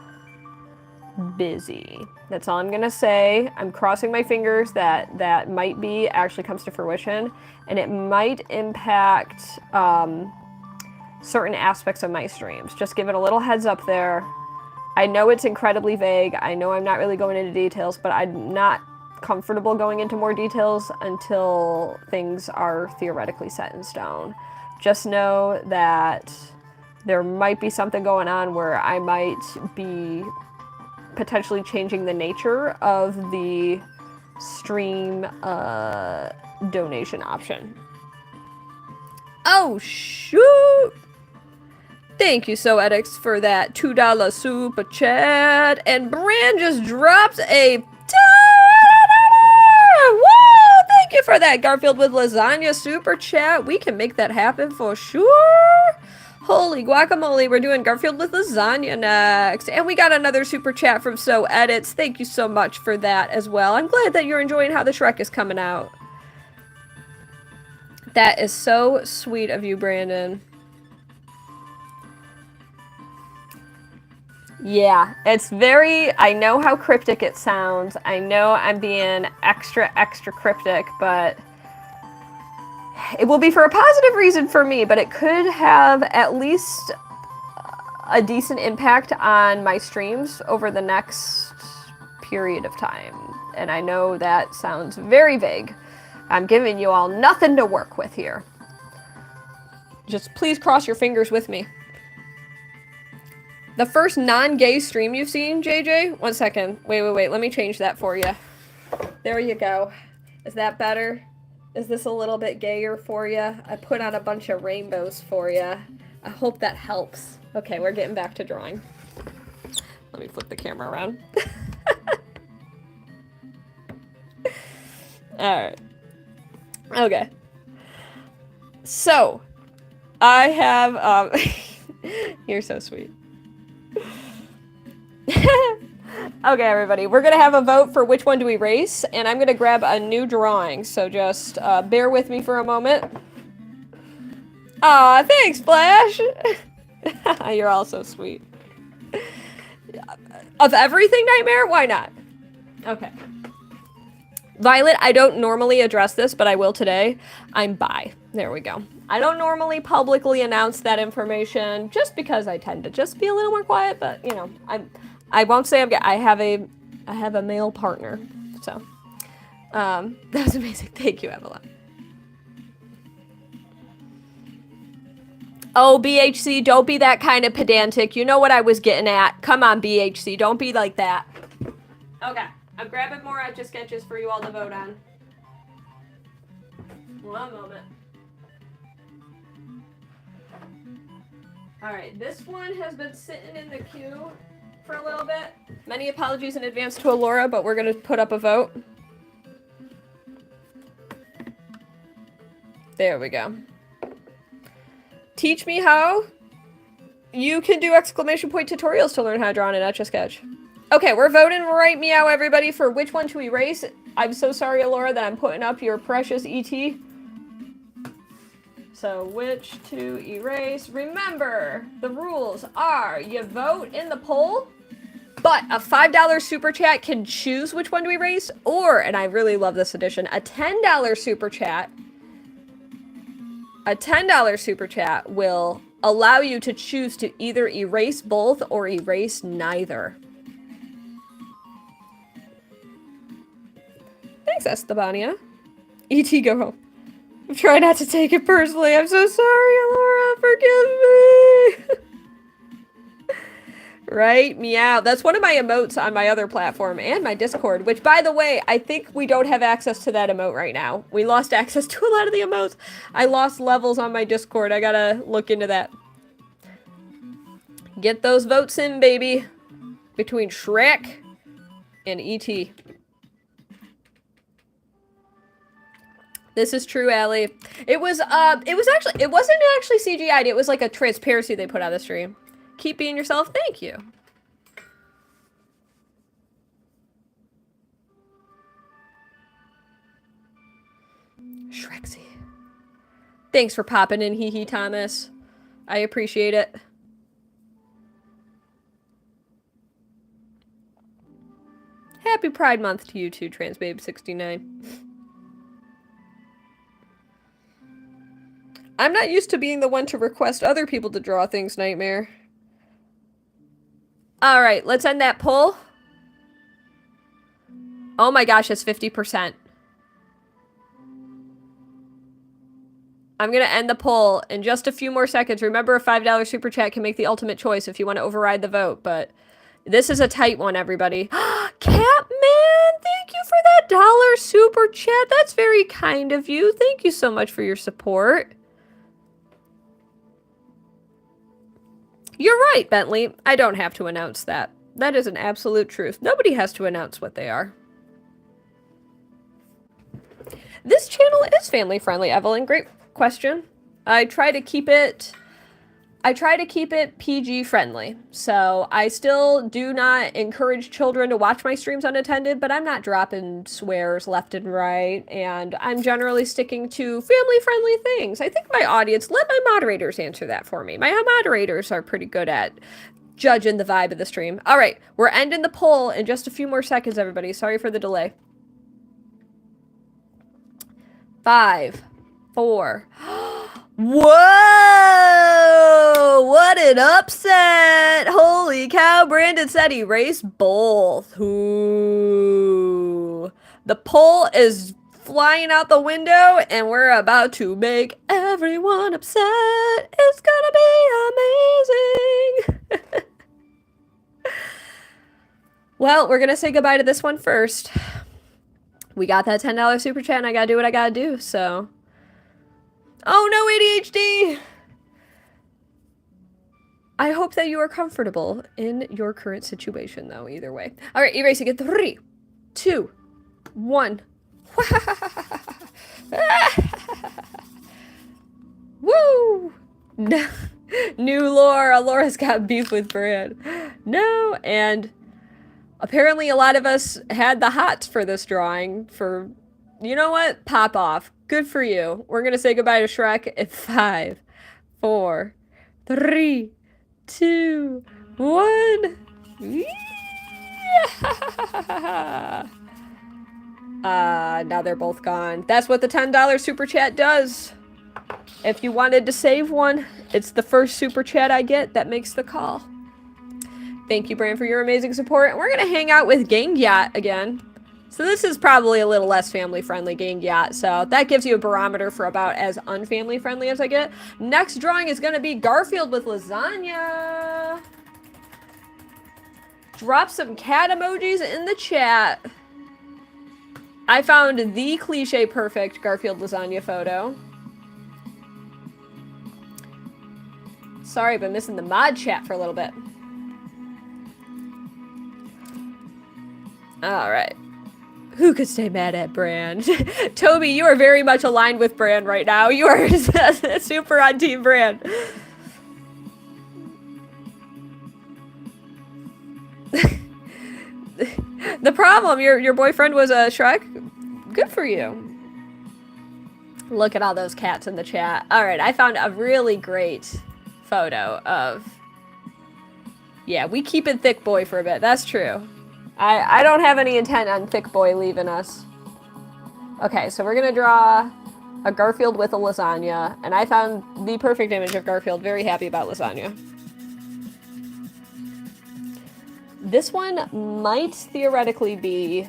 busy. That's all I'm gonna say. I'm crossing my fingers that that might be actually comes to fruition, and it might impact certain aspects of my streams. Just give it a little heads up there. I know it's incredibly vague. I know I'm not really going into details, but I'm not comfortable going into more details until things are theoretically set in stone. Just know that there might be something going on where I might be potentially changing the nature of the stream donation option. Oh, shoot! Thank you, So Edix, for that $2 super chat. And Brand just dropped a $10! Woo! Thank you for that Garfield with lasagna super chat. We can make that happen for sure. Holy guacamole, we're doing Garfield with lasagna next. And we got another super chat from So Edits. Thank you so much for that as well. I'm glad that you're enjoying how the Shrek is coming out. That is so sweet of you, Brandon. Yeah, it's very, I know how cryptic it sounds. I know I'm being extra cryptic, but It will be for a positive reason for me, but it could have at least a decent impact on my streams over the next period of time. And I know that sounds very vague. I'm giving you all nothing to work with here. Just please cross your fingers with me. The first non-gay stream you've seen, JJ? 1 second. Wait. Let me change that for you. There you go. Is that better? Is this a little bit gayer for you? I put on a bunch of rainbows for you. I hope that helps. Okay, we're getting back to drawing. Let me flip the camera around. Alright. Okay. So, I have, you're so sweet. Okay, everybody, we're gonna have a vote for which one to erase, and I'm gonna grab a new drawing, so just bear with me for a moment. Aw, thanks, Flash! You're all so sweet. Of everything, Nightmare? Why not? Okay. Violet, I don't normally address this, but I will today. I'm bi. There we go. I don't normally publicly announce that information just because I tend to just be a little more quiet, but you know, I won't say I have a male partner. So that was amazing. Thank you, Evelyn. Oh, BHC, don't be that kind of pedantic. You know what I was getting at. Come on, BHC, don't be like that. Okay, I'm grabbing more Etch A Sketches for you all to vote on. One moment. Alright, this one has been sitting in the queue for a little bit. Many apologies in advance to Alora, but we're going to put up a vote. There we go. Teach me how? You can do exclamation point tutorials to learn how to draw in an Etch A Sketch. Okay, we're voting right meow, everybody, for which one to erase. I'm so sorry, Alora, that I'm putting up your precious ET. So, which to erase. Remember, the rules are you vote in the poll, but a $5 super chat can choose which one to erase, or, and I really love this edition, a $10 super chat. A $10 super chat will allow you to choose to either erase both or erase neither. Thanks, Estebania. E.T. go home. I'm trying not to take it personally. I'm so sorry, Laura. Forgive me. Right? Meow. That's one of my emotes on my other platform and my Discord, which, by the way, I think we don't have access to that emote right now. We lost access to a lot of the emotes. I lost levels on my Discord. I gotta look into that. Get those votes in, baby. Between Shrek and E.T. This is true, Allie. It wasn't actually CGI'd. It was like a transparency they put on the stream. Keep being yourself. Thank you. Shreksy. Thanks for popping in, Hee Hee Thomas. I appreciate it. Happy Pride Month to you too, TransBabe69. I'm not used to being the one to request other people to draw things, Nightmare. Alright, let's end that poll. Oh my gosh, it's 50%. I'm gonna end the poll in just a few more seconds. Remember, a $5 super chat can make the ultimate choice if you want to override the vote, but this is a tight one, everybody. Catman, thank you for that $1 super chat. That's very kind of you. Thank you so much for your support. You're right, Bentley. I don't have to announce that. That is an absolute truth. Nobody has to announce what they are. This channel is family friendly, Evelyn. Great question. I try to keep it PG friendly. So I still do not encourage children to watch my streams unattended, but I'm not dropping swears left and right, and I'm generally sticking to family friendly things. I think my audience, let my moderators answer that for me. My moderators are pretty good at judging the vibe of the stream. All right, we're ending the poll in just a few more seconds, everybody. Sorry for the delay. 5, 4. Whoa! What an upset! Holy cow, Brandon said erase both. Ooh. The poll is flying out the window, and we're about to make everyone upset. It's gonna be amazing! Well, we're gonna say goodbye to this one first. We got that $10 super chat, and I gotta do what I gotta do, so... Oh no, ADHD! I hope that you are comfortable in your current situation, though, either way. Alright, erasing it. 3, 2, 1. Woo! No. New Laura. Laura's got beef with Brad. No, and apparently a lot of us had the hots for this drawing for... You know what? Pop off. Good for you. We're gonna say goodbye to Shrek in 5, 4, 3, 2, 1. Now they're both gone. That's what the $10 super chat does. If you wanted to save one, it's the first super chat I get that makes the call. Thank you, Bran, for your amazing support. And we're gonna hang out with Gang Yacht again. So this is probably a little less family-friendly Gang Yacht, so that gives you a barometer for about as unfamily-friendly as I get. Next drawing is going to be Garfield with lasagna. Drop some cat emojis in the chat. I found the cliche perfect Garfield lasagna photo. Sorry, I've been missing the mod chat for a little bit. Alright. Who could stay mad at Bran? Toby, you are very much aligned with Bran right now. You are super on Team Bran. The problem, your boyfriend was a Shrek? Good for you. Look at all those cats in the chat. Alright, I found a really great photo of... Yeah, we keep it thick boy for a bit. That's true. I don't have any intent on thick boy leaving us. Okay, so we're gonna draw a Garfield with a lasagna, and I found the perfect image of Garfield. Very happy about lasagna. This one might theoretically be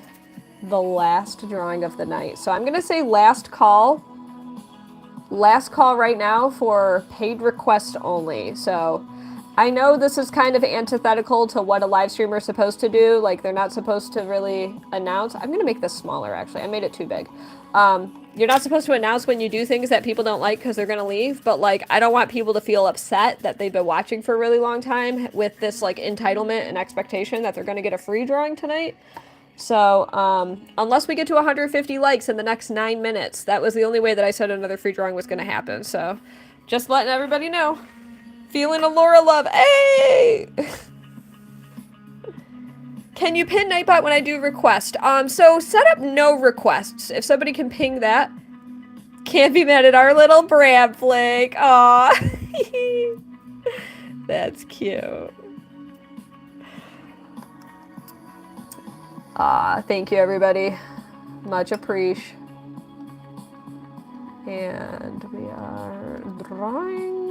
the last drawing of the night. So I'm gonna say last call. Last call right now for paid request only. So I know this is kind of antithetical to what a live streamer is supposed to do. Like, they're not supposed to really announce. I'm going to make this smaller, actually. I made it too big. You're not supposed to announce when you do things that people don't like because they're going to leave. But, like, I don't want people to feel upset that they've been watching for a really long time with this, like, entitlement and expectation that they're going to get a free drawing tonight. So, unless we get to 150 likes in the next 9 minutes, that was the only way that I said another free drawing was going to happen. So, just letting everybody know. Feeling a Laura love. Hey! Can you pin Nightbot when I do request? So set up no requests. If somebody can ping that. Can't be mad at our little Brad Flake. Aw. That's cute. Thank you, everybody. Much appreciated. And we are drawing.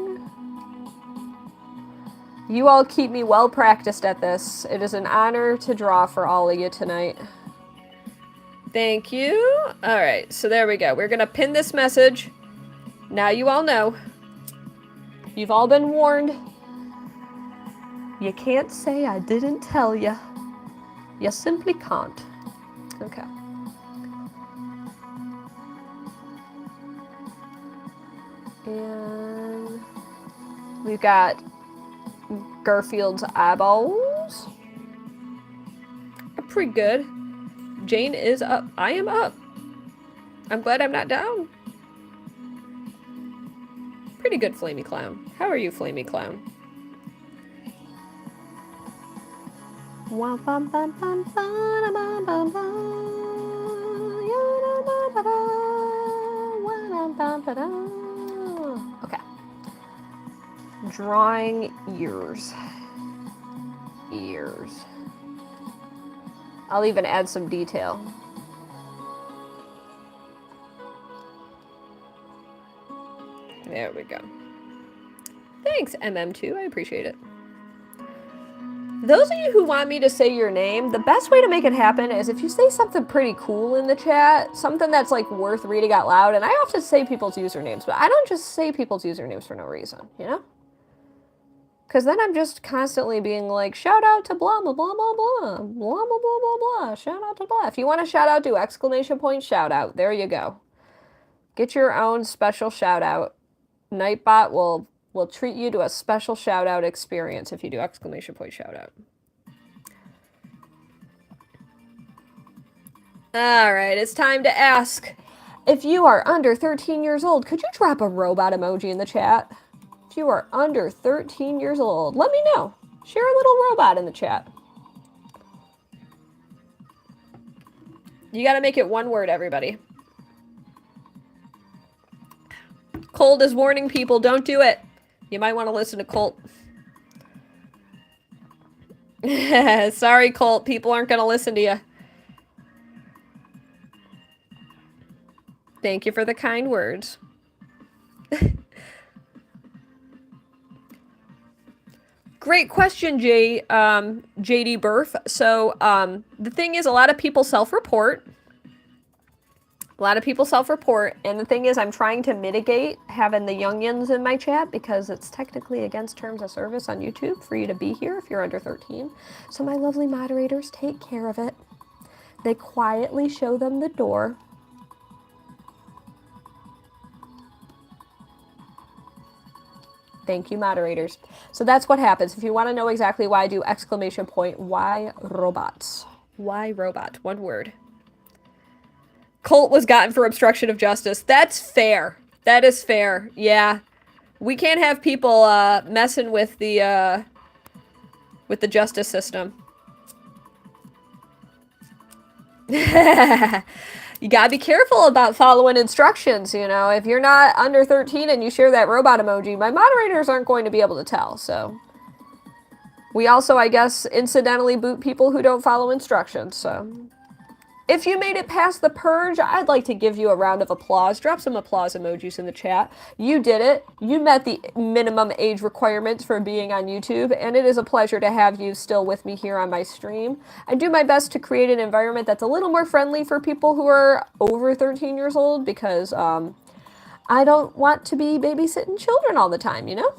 You all keep me well practiced at this. It is an honor to draw for all of you tonight. Thank you. Alright, so there we go. We're gonna pin this message. Now you all know. You've all been warned. You can't say I didn't tell you. You simply can't. Okay. And we've got Garfield's eyeballs. Pretty good. Jane is up. I am up. I'm glad I'm not down. Pretty good, Flamey Clown. How are you, Flamey Clown? Okay. Drawing ears. Ears. I'll even add some detail. There we go. Thanks, MM2. I appreciate it. Those of you who want me to say your name, the best way to make it happen is if you say something pretty cool in the chat, something that's like worth reading out loud. And I often say people's usernames, but I don't just say people's usernames for no reason, you know? Because then I'm just constantly being like, shout out to blah, blah, blah, blah, blah, blah, blah, blah, blah, blah, shout out to blah. If you want a shout out, do exclamation point shout out. There you go. Get your own special shout out. Nightbot will treat you to a special shout out experience if you do exclamation point shout out. All right, it's time to ask. If you are under 13 years old, could you drop a robot emoji in the chat? If you are under 13 years old, let me know. Share a little robot in the chat. You got to make it one word, everybody. Cold is warning people, don't do it. You might want to listen to Colt. Sorry, Colt. People aren't going to listen to you. Thank you for the kind words. Great question, JD Birth. So the thing is, a lot of people self-report. And the thing is, I'm trying to mitigate having the youngins in my chat because it's technically against terms of service on YouTube for you to be here if you're under 13. So my lovely moderators take care of it. They quietly show them the door. Thank you, moderators. So that's what happens. If you want to know exactly why I do exclamation point, why robots? Why robot? One word. Colt was gotten for obstruction of justice. That's fair. That is fair. Yeah. We can't have people messing with the justice system. You gotta be careful about following instructions, you know. If you're not under 13 and you share that robot emoji, my moderators aren't going to be able to tell, so. We also, I guess, incidentally boot people who don't follow instructions, so. If you made it past the purge, I'd like to give you a round of applause. Drop some applause emojis in the chat. You did it. You met the minimum age requirements for being on YouTube, and it is a pleasure to have you still with me here on my stream. I do my best to create an environment that's a little more friendly for people who are over 13 years old because I don't want to be babysitting children all the time, you know?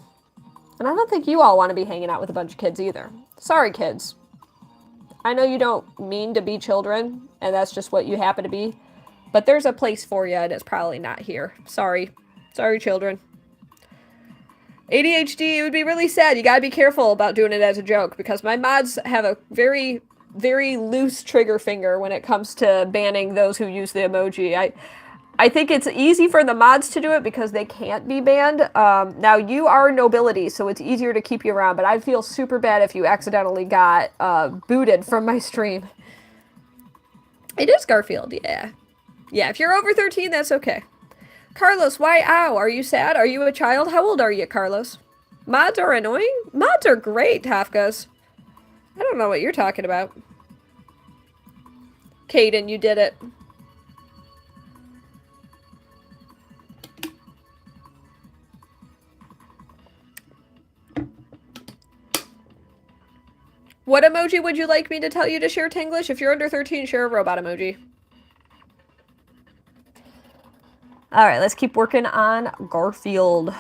And I don't think you all want to be hanging out with a bunch of kids either. Sorry, kids. I know you don't mean to be children, and that's just what you happen to be. But there's a place for you, and it's probably not here. Sorry. Sorry, children. ADHD, it would be really sad. You gotta be careful about doing it as a joke, because my mods have a very, very loose trigger finger when it comes to banning those who use the emoji. I think it's easy for the mods to do it because they can't be banned. Now, you are nobility, so it's easier to keep you around, but I'd feel super bad if you accidentally got booted from my stream. It is Garfield, yeah. Yeah, if you're over 13, that's okay. Carlos, why ow? Are you sad? Are you a child? How old are you, Carlos? Mods are annoying? Mods are great, Tafkas. I don't know what you're talking about. Caden, you did it. What emoji would you like me to tell you to share, Tanglish? If you're under 13, share a robot emoji. All right, let's keep working on Garfield.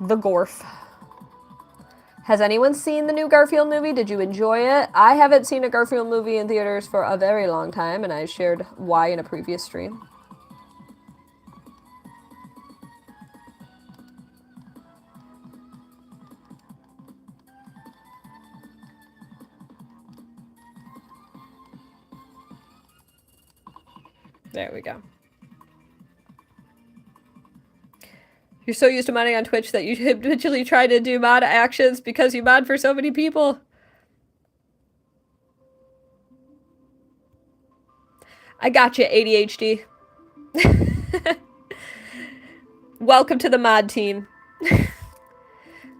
The Gorf. Has anyone seen the new Garfield movie? Did you enjoy it? I haven't seen a Garfield movie in theaters for a very long time, and I shared why in a previous stream. There we go. You're so used to modding on Twitch that you habitually try to do mod actions because you mod for so many people. I got you, ADHD. Welcome to the mod team.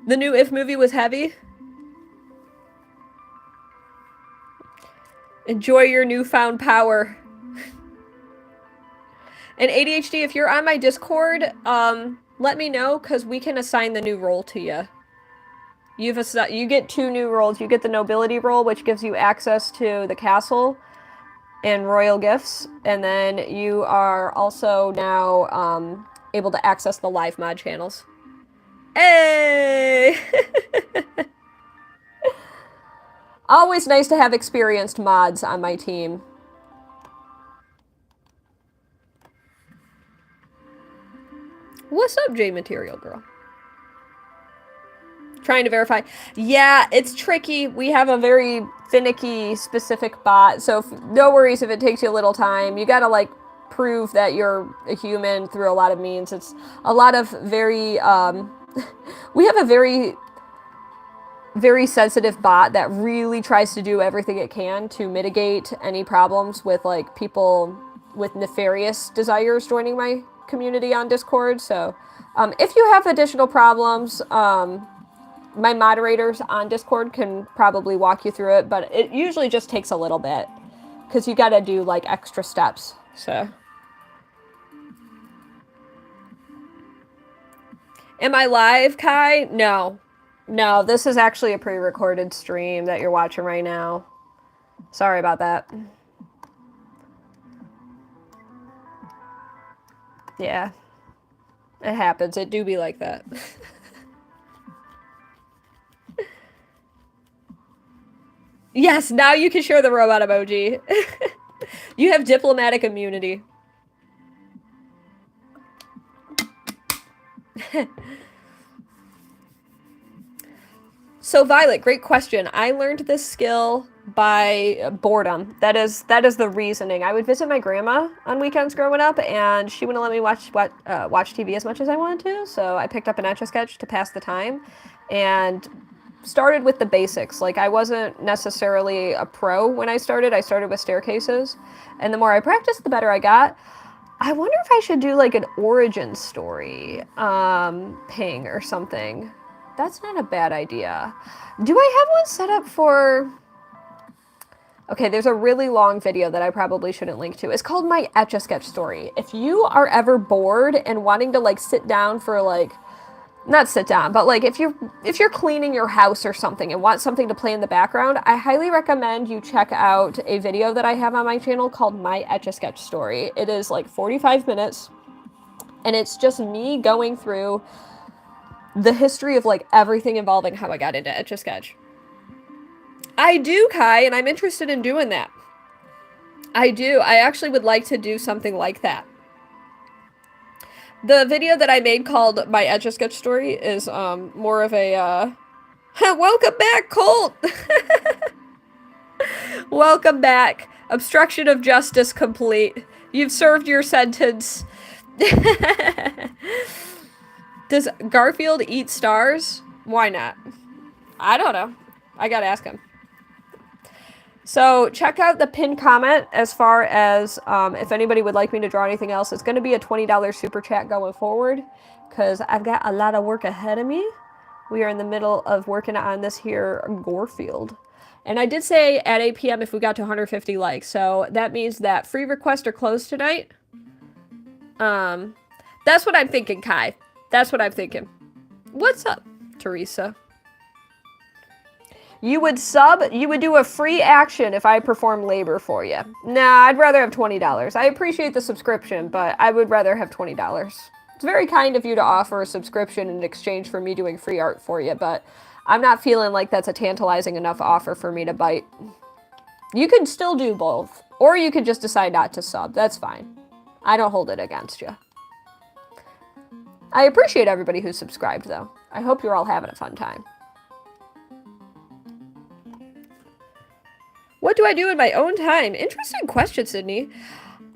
The new If movie was heavy. Enjoy your newfound power. And ADHD, if you're on my Discord, let me know, because we can assign the new role to you. You get 2 new roles. You get the nobility role, which gives you access to the castle and royal gifts, and then you are also now able to access the live mod channels. Hey! Always nice to have experienced mods on my team. What's up, J Material Girl? Trying to verify. Yeah, it's tricky. We have a very finicky, specific bot, so no worries if it takes you a little time. You gotta, like, prove that you're a human through a lot of means. It's a lot of very, we have a very, very sensitive bot that really tries to do everything it can to mitigate any problems with, like, people with nefarious desires joining my community on Discord. So, if you have additional problems, my moderators on Discord can probably walk you through it, but it usually just takes a little bit because you got to do, like, extra steps. So, am I live, Kai? No. No, this is actually a pre-recorded stream that you're watching right now. Sorry about that. Yeah. It happens. It do be like that. Yes, now you can share the robot emoji. You have diplomatic immunity. So, Violet, great question. I learned this skill by boredom. That is the reasoning. I would visit my grandma on weekends growing up, and she wouldn't let me watch TV as much as I wanted to. So I picked up an Etch A Sketch to pass the time, and started with the basics. Like, I wasn't necessarily a pro when I started. I started with staircases, and the more I practiced, the better I got. I wonder if I should do, like, an origin story ping or something. That's not a bad idea. Do I have one set up for... Okay, there's a really long video that I probably shouldn't link to. It's called My Etch A Sketch Story. If you are ever bored and wanting to, like, sit down for, like... Not sit down, but, like, if you're cleaning your house or something and want something to play in the background, I highly recommend you check out a video that I have on my channel called My Etch A Sketch Story. It is, like, 45 minutes, and it's just me going through the history of, like, everything involving how I got into Etch A Sketch. I do, Kai, and I'm interested in doing that. I do. I actually would like to do something like that. The video that I made called My Etch A Sketch Story is more of a welcome back, Colt. Welcome back. Obstruction of justice complete. You've served your sentence. Does Garfield eat stars? Why not? I don't know. I gotta ask him. So check out the pinned comment as far as if anybody would like me to draw anything else. It's going to be a $20 super chat going forward because I've got a lot of work ahead of me. We are in the middle of working on this here Garfield. And I did say at 8 p.m. if we got to 150 likes. So that means that free requests are closed tonight. That's what I'm thinking, Kai. That's what I'm thinking. What's up, Teresa? You would do a free action if I perform labor for you. Nah, I'd rather have $20. I appreciate the subscription, but I would rather have $20. It's very kind of you to offer a subscription in exchange for me doing free art for you, but I'm not feeling like that's a tantalizing enough offer for me to bite. You can still do both, or you could just decide not to sub. That's fine. I don't hold it against you. I appreciate everybody who subscribed, though. I hope you're all having a fun time. What do I do in my own time? Interesting question, Sydney.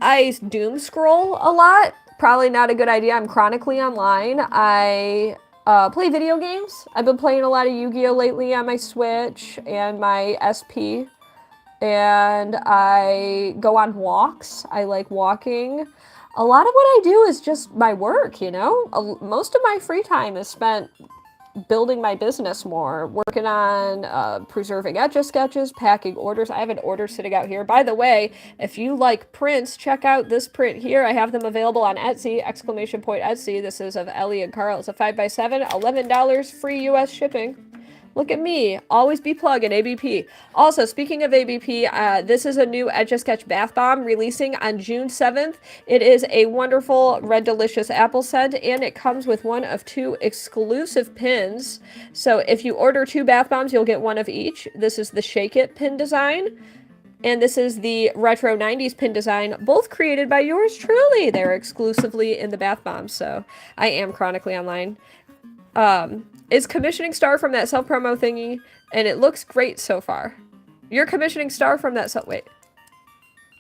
I doom scroll a lot. Probably not a good idea. I'm chronically online. I play video games. I've been playing a lot of Yu-Gi-Oh! Lately on my Switch and my SP. And I go on walks. I like walking. A lot of what I do is just my work, you know? Most of my free time is spent building my business more, working on preserving Etch A Sketches, packing orders. I have an order sitting out here. By the way, if you like prints, check out this print here. I have them available on Etsy, !Etsy. This is of Ellie and Carl. It's a 5x7, $11, free US shipping. Look at me, always be plugging ABP. Also, speaking of ABP, this is a new Etch A Sketch bath bomb releasing on June 7th. It is a wonderful red delicious apple scent, and it comes with one of 2 exclusive pins. So if you order 2 bath bombs, you'll get one of each. This is the Shake It pin design, and this is the retro 90s pin design, both created by yours truly. They're exclusively in the bath bombs, so I am chronically online. Is commissioning star from that self-promo thingy, and it looks great so far. You're commissioning star from that wait.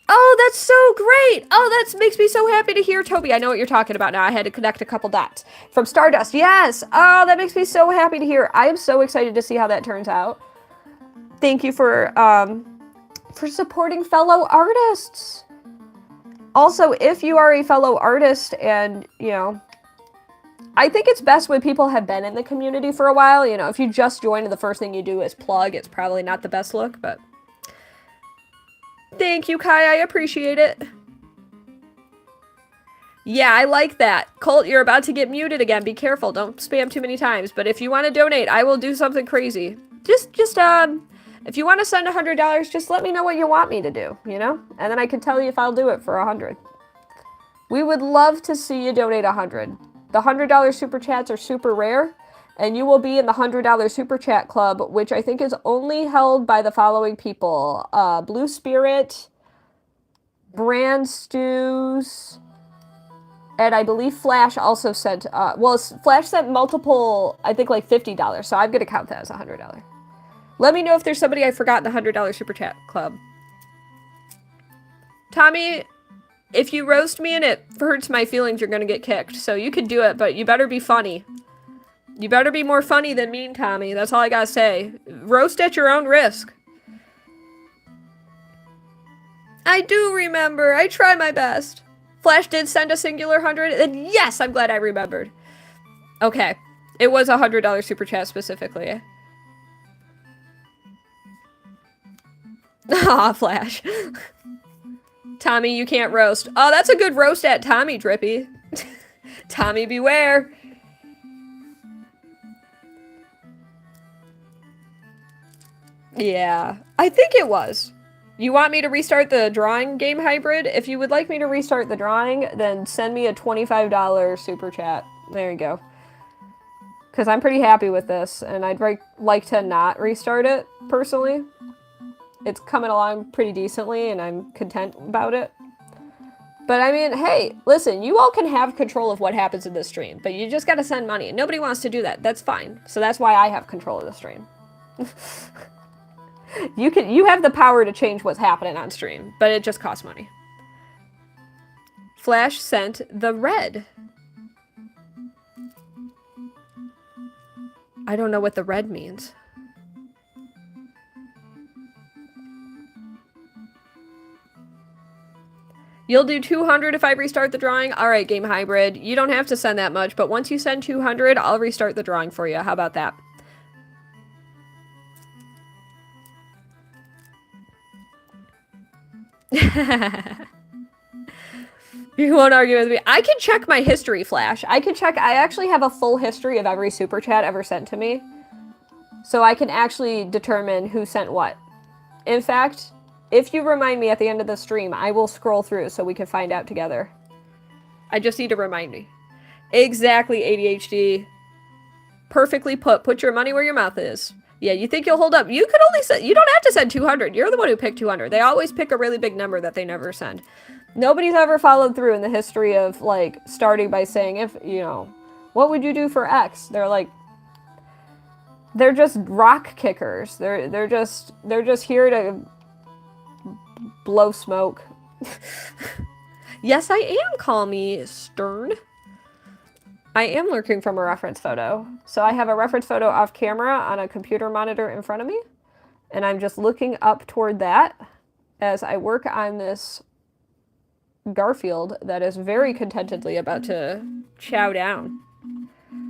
Oh, that's so great! Oh, that makes me so happy to hear, Toby. I know what you're talking about now. I had to connect a couple dots. From Stardust, yes! Oh, that makes me so happy to hear. I am so excited to see how that turns out. Thank you for supporting fellow artists. Also, if you are a fellow artist and, you know, I think it's best when people have been in the community for a while. You know, if you just joined and the first thing you do is plug, it's probably not the best look, but thank you, Kai. I appreciate it. Yeah, I like that. Colt, you're about to get muted again. Be careful. Don't spam too many times. But if you want to donate, I will do something crazy. Just if you want to send $100, just let me know what you want me to do, you know? And then I can tell you if I'll do it for 100. We would love to see you donate 100. The $100 super chats are super rare, and you will be in the $100 super chat club, which I think is only held by the following people: Blue Spirit, Brand Stews, and I believe Flash also sent. Well, Flash sent multiple. I think like $50, so I'm gonna count that as $100. Let me know if there's somebody I forgot in the $100 super chat club. Tommy, if you roast me and it hurts my feelings, you're gonna get kicked. So you can do it, but you better be funny. You better be more funny than mean, Tommy. That's all I gotta say. Roast at your own risk. I do remember. I try my best. Flash did send a singular 100, and yes, I'm glad I remembered. Okay. It was a $100 super chat specifically. Aw, Flash. Tommy, you can't roast. Oh, that's a good roast at Tommy, Drippy. Tommy, beware. Yeah, I think it was. You want me to restart the drawing game hybrid? If you would like me to restart the drawing, then send me a $25 super chat. There you go. Because I'm pretty happy with this, and I'd like to not restart it, personally. It's coming along pretty decently, and I'm content about it. But I mean, hey, listen, you all can have control of what happens in this stream, but you just gotta send money, and nobody wants to do that. That's fine. So that's why I have control of the stream. You have the power to change what's happening on stream, but it just costs money. Flash sent the red. I don't know what the red means. You'll do 200 if I restart the drawing? Alright, Game Hybrid. You don't have to send that much, but once you send 200, I'll restart the drawing for you. How about that? You won't argue with me. I can check my history, Flash. I actually have a full history of every super chat ever sent to me. So I can actually determine who sent what. In fact, if you remind me at the end of the stream, I will scroll through so we can find out together. I just need to remind me. Exactly, ADHD. Perfectly put. Put your money where your mouth is. Yeah, you think you'll hold up. You could only send, you don't have to send 200. You're the one who picked 200. They always pick a really big number that they never send. Nobody's ever followed through in the history of, like, starting by saying, if, you know, what would you do for X? They're like, they're just rock kickers. They're just here to blow smoke. Yes, I am. Call me Stern. I am lurking from a reference photo. So I have a reference photo off camera on a computer monitor in front of me. And I'm just looking up toward that as I work on this Garfield that is very contentedly about to chow down.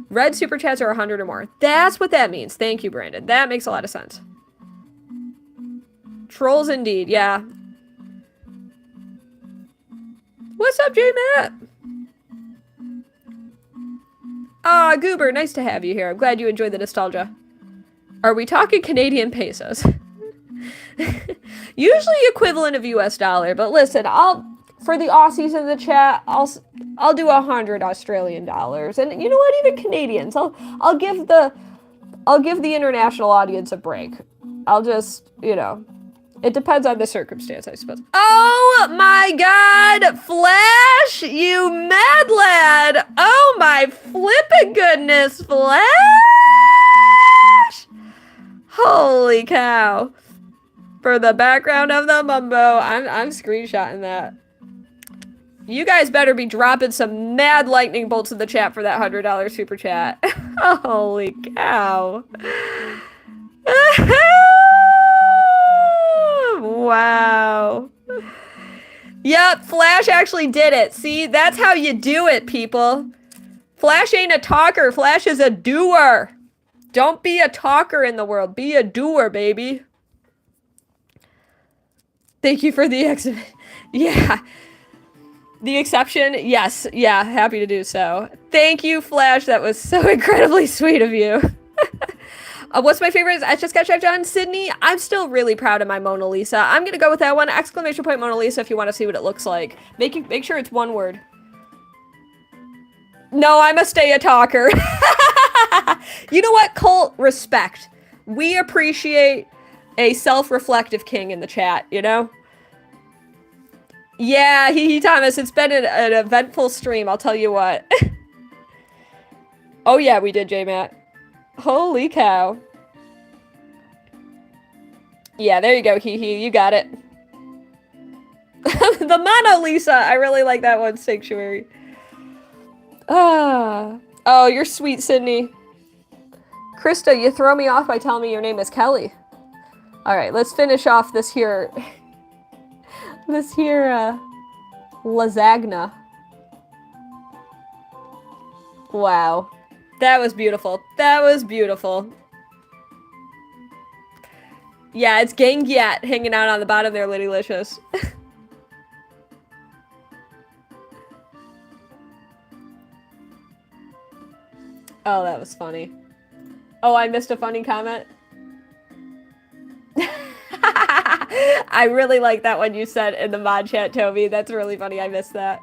Red super chats are 100 or more. That's what that means. Thank you, Brandon. That makes a lot of sense. Trolls indeed, yeah. What's up, J-Matt? Ah, Goober, nice to have you here. I'm glad you enjoyed the nostalgia. Are we talking Canadian pesos? Usually equivalent of US dollar, but listen, for the Aussies in the chat, I'll do 100 Australian dollars. And you know what, even Canadians, I'll give the international audience a break. I'll just, you know, it depends on the circumstance, I suppose. Oh my god, Flash, you mad lad! Oh my flippin' goodness, Flash! Holy cow. For the background of the mumbo, I'm screenshotting that. You guys better be dropping some mad lightning bolts in the chat for that $100 super chat. Holy cow. Wow. Yep, Flash actually did it. See, that's how you do it, people. Flash ain't a talker. Flash is a doer. Don't be a talker in the world. Be a doer, baby. Thank you for the exhibit. Yeah. The exception? Yes. Yeah, happy to do so. Thank you, Flash. That was so incredibly sweet of you. What's my favorite Etch A Sketch I've done? Sydney, I'm still really proud of my Mona Lisa. I'm going to go with that one. Exclamation point Mona Lisa if you want to see what it looks like. Make sure it's one word. No, I must stay a talker. You know what, Colt? Respect. We appreciate a self-reflective king in the chat, you know? Yeah, Thomas, it's been an eventful stream, I'll tell you what. Oh yeah, we did, J-Matt. Holy cow. Yeah, there you go, you got it. The Mona Lisa, I really like that one, Sanctuary. Oh, you're sweet, Sydney. Krista, you throw me off by telling me your name is Kelly. Alright, let's finish off this here... lasagna. Wow. That was beautiful. That was beautiful. Yeah, it's Gangyat hanging out on the bottom there, Lidylicious. Oh, that was funny. Oh, I missed a funny comment. I really like that one you said in the mod chat, Toby. That's really funny. I missed that.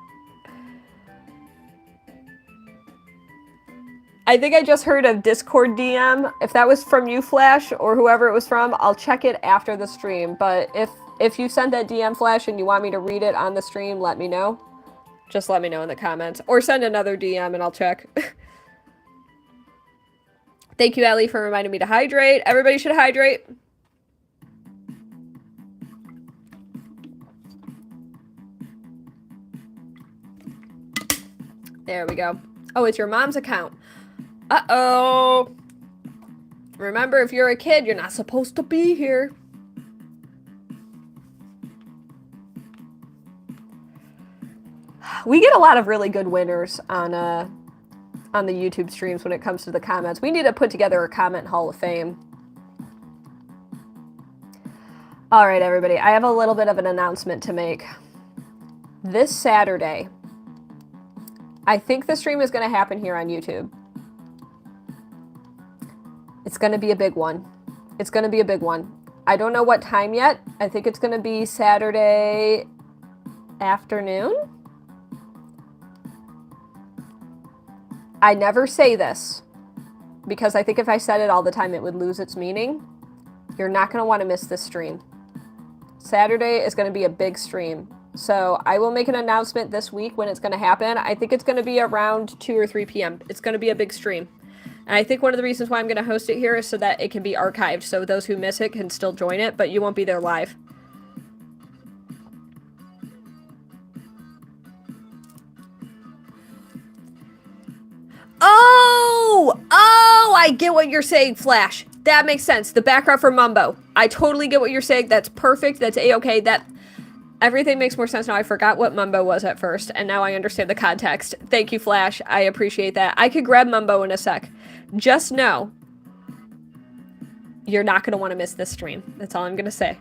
I think I just heard a Discord DM. If that was from you, Flash, or whoever it was from, I'll check it after the stream. But if you sent that DM, Flash, and you want me to read it on the stream, let me know. Just let me know in the comments. Or send another DM and I'll check. Thank you, Ellie, for reminding me to hydrate. Everybody should hydrate. There we go. Oh, it's your mom's account. Uh-oh. Remember, if you're a kid, you're not supposed to be here. We get a lot of really good winners on the YouTube streams when it comes to the comments. We need to put together a comment hall of fame. All right, everybody. I have a little bit of an announcement to make. This Saturday, I think the stream is going to happen here on YouTube. It's going to be a big one. It's going to be a big one. I don't know what time yet. I think it's going to be Saturday afternoon. I never say this because I think if I said it all the time, it would lose its meaning. You're not going to want to miss this stream. Saturday is going to be a big stream. So I will make an announcement this week when it's going to happen. I think it's going to be around 2 or 3 p.m. It's going to be a big stream. And I think one of the reasons why I'm going to host it here is so that it can be archived. So those who miss it can still join it, but you won't be there live. Oh, I get what you're saying, Flash. That makes sense. The background for Mumbo. I totally get what you're saying. That's perfect. That's A-okay. Everything makes more sense now. I forgot what Mumbo was at first, and now I understand the context. Thank you, Flash. I appreciate that. I could grab Mumbo in a sec. Just know, you're not going to want to miss this stream. That's all I'm going to say.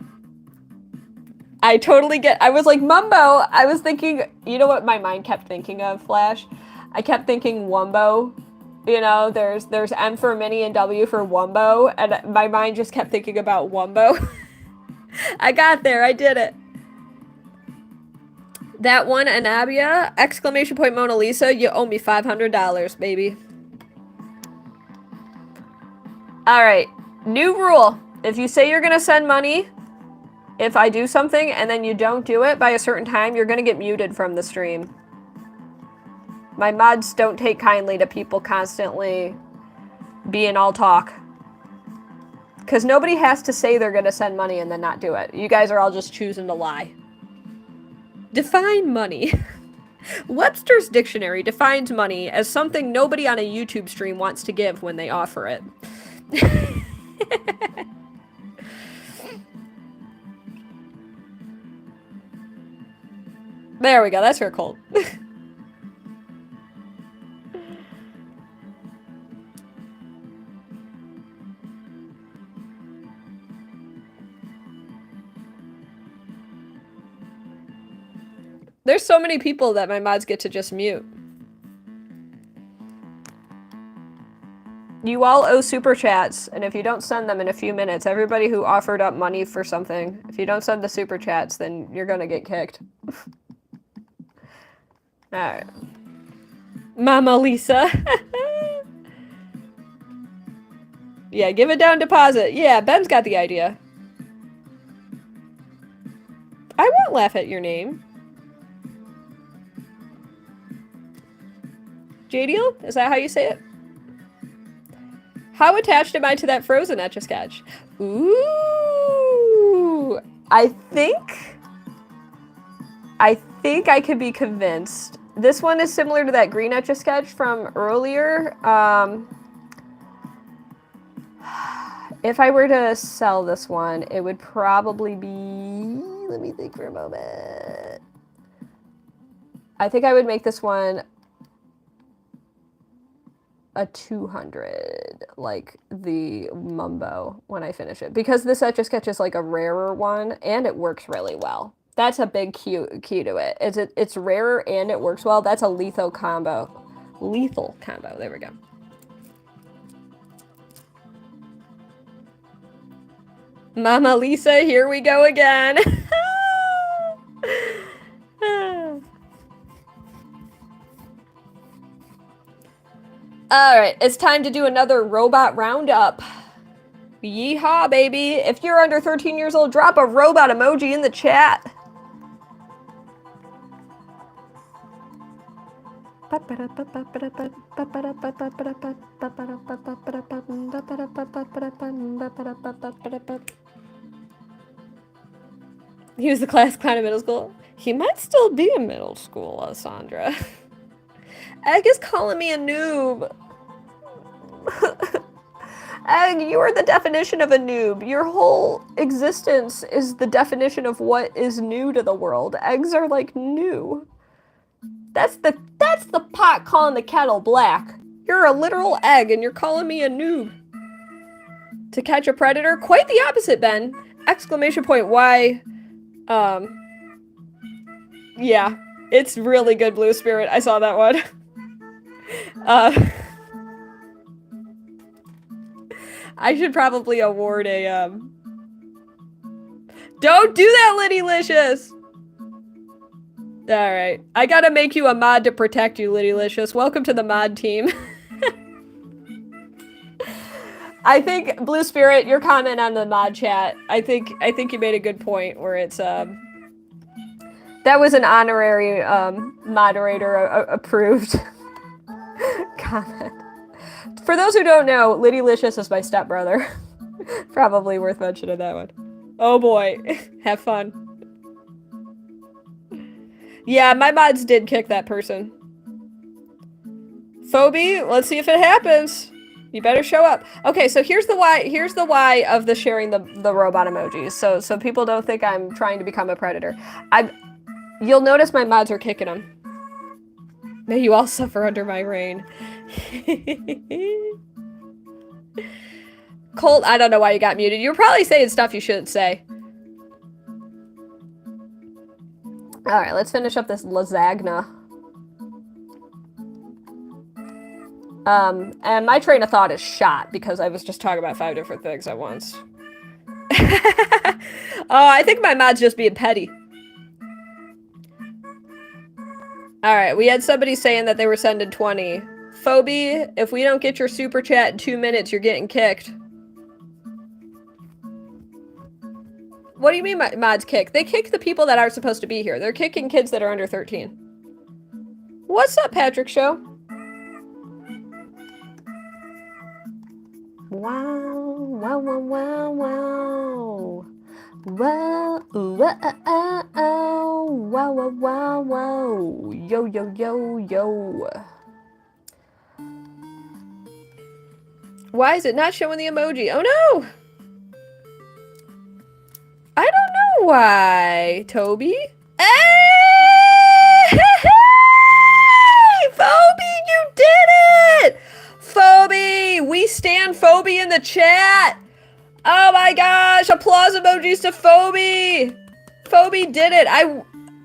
I totally get... I was like, Mumbo! I was thinking... You know what my mind kept thinking of, Flash? I kept thinking Wumbo. You know, there's M for Minnie and W for Wumbo, and my mind just kept thinking about Wumbo. I got there. I did it. That one, Anabia! Exclamation point Mona Lisa, you owe me $500, baby. Alright. New rule. If you say you're going to send money... If I do something and then you don't do it by a certain time, you're gonna get muted from the stream. My mods don't take kindly to people constantly being all talk. Because nobody has to say they're gonna send money and then not do it. You guys are all just choosing to lie. Define money. Webster's Dictionary defines money as something nobody on a YouTube stream wants to give when they offer it. There we go, that's her cold. There's so many people that my mods get to just mute. You all owe super chats, and if you don't send them in a few minutes, everybody who offered up money for something, if you don't send the super chats, then you're gonna get kicked. Alright. Mama Lisa. Yeah, give it down deposit. Yeah, Ben's got the idea. I won't laugh at your name. Jadiel? Is that how you say it? How attached am I to that Frozen Etch A Sketch? Ooh. I think I could be convinced. This one is similar to that green Etch A Sketch from earlier. If I were to sell this one, it would probably be... Let me think for a moment. I think I would make this one a 200, like the Mumbo, when I finish it. Because this Etch A Sketch is like a rarer one, and it works really well. That's a big key to it. It's rarer and it works well. That's a lethal combo. Lethal combo. There we go. Mama Lisa, here we go again. Alright, it's time to do another robot roundup. Yeehaw, baby. If you're under 13 years old, drop a robot emoji in the chat. He was the class clown in middle school. He might still be in middle school, Alessandra. Egg is calling me a noob. Egg, you are the definition of a noob. Your whole existence is the definition of what is new to the world. Eggs are like new. That's the pot calling the kettle black. You're a literal egg and you're calling me a noob. To catch a predator? Quite the opposite, Ben. Exclamation point, why? Yeah. It's really good, Blue Spirit. I saw that one. I should probably award a, Don't do that, Liddy-licious! Alright. I gotta make you a mod to protect you, Liddy-licious. Welcome to the mod team. I think, Blue Spirit, your comment on the mod chat, I think you made a good point where it's, that was an honorary, moderator approved comment. For those who don't know, Liddy-licious is my stepbrother. Probably worth mentioning that one. Oh boy. Have fun. Yeah, my mods did kick that person. Phoebe, let's see if it happens. You better show up. Okay, so here's the why of the sharing the robot emojis. So people don't think I'm trying to become a predator. You'll notice my mods are kicking them. May you all suffer under my reign. Colt, I don't know why you got muted. You're probably saying stuff you shouldn't say. Alright, let's finish up this lasagna. And my train of thought is shot because I was just talking about 5 different things at once. Oh, I think my mod's just being petty. Alright, we had somebody saying that they were sending 20. Phoebe, if we don't get your super chat in 2 minutes, you're getting kicked. What do you mean mods kick? They kick the people that aren't supposed to be here. They're kicking kids that are under 13. What's up, Patrick Show? Wow, wow, wow, wow, wow. Wow, wow, wow, wow, wow, wow. Yo, yo, yo, yo. Why is it not showing the emoji? Oh no! I don't know why, Toby. Hey! Phoebe, you did it! Phoebe! We stand Phoebe in the chat! Oh my gosh! Applause emojis to Phoebe! Phoebe did it!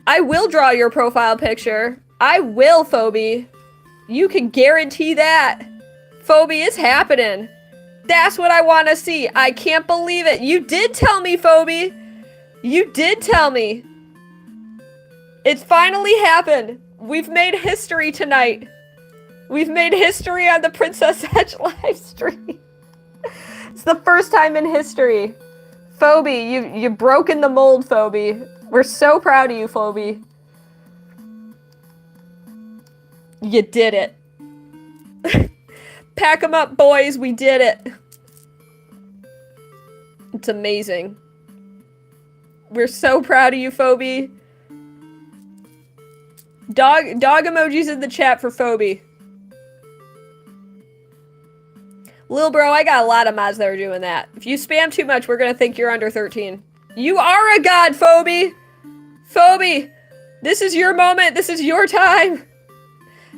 I will draw your profile picture. I will, Phoebe. You can guarantee that. Phoebe, it's happening. That's what I want to see. I can't believe it. You did tell me, Phoebe. You did tell me. It's finally happened. We've made history tonight. We've made history on the Princess Edge live stream. It's the first time in history. Phoebe, you've broken the mold, Phoebe. We're so proud of you, Phoebe. You did it. Pack them up, boys. We did it. It's amazing. We're so proud of you, Phoebe. Dog emojis in the chat for Phoebe. Lil bro, I got a lot of mods that are doing that. If you spam too much, we're gonna think you're under 13. You are a god, Phoebe! Phoebe! This is your moment. This is your time.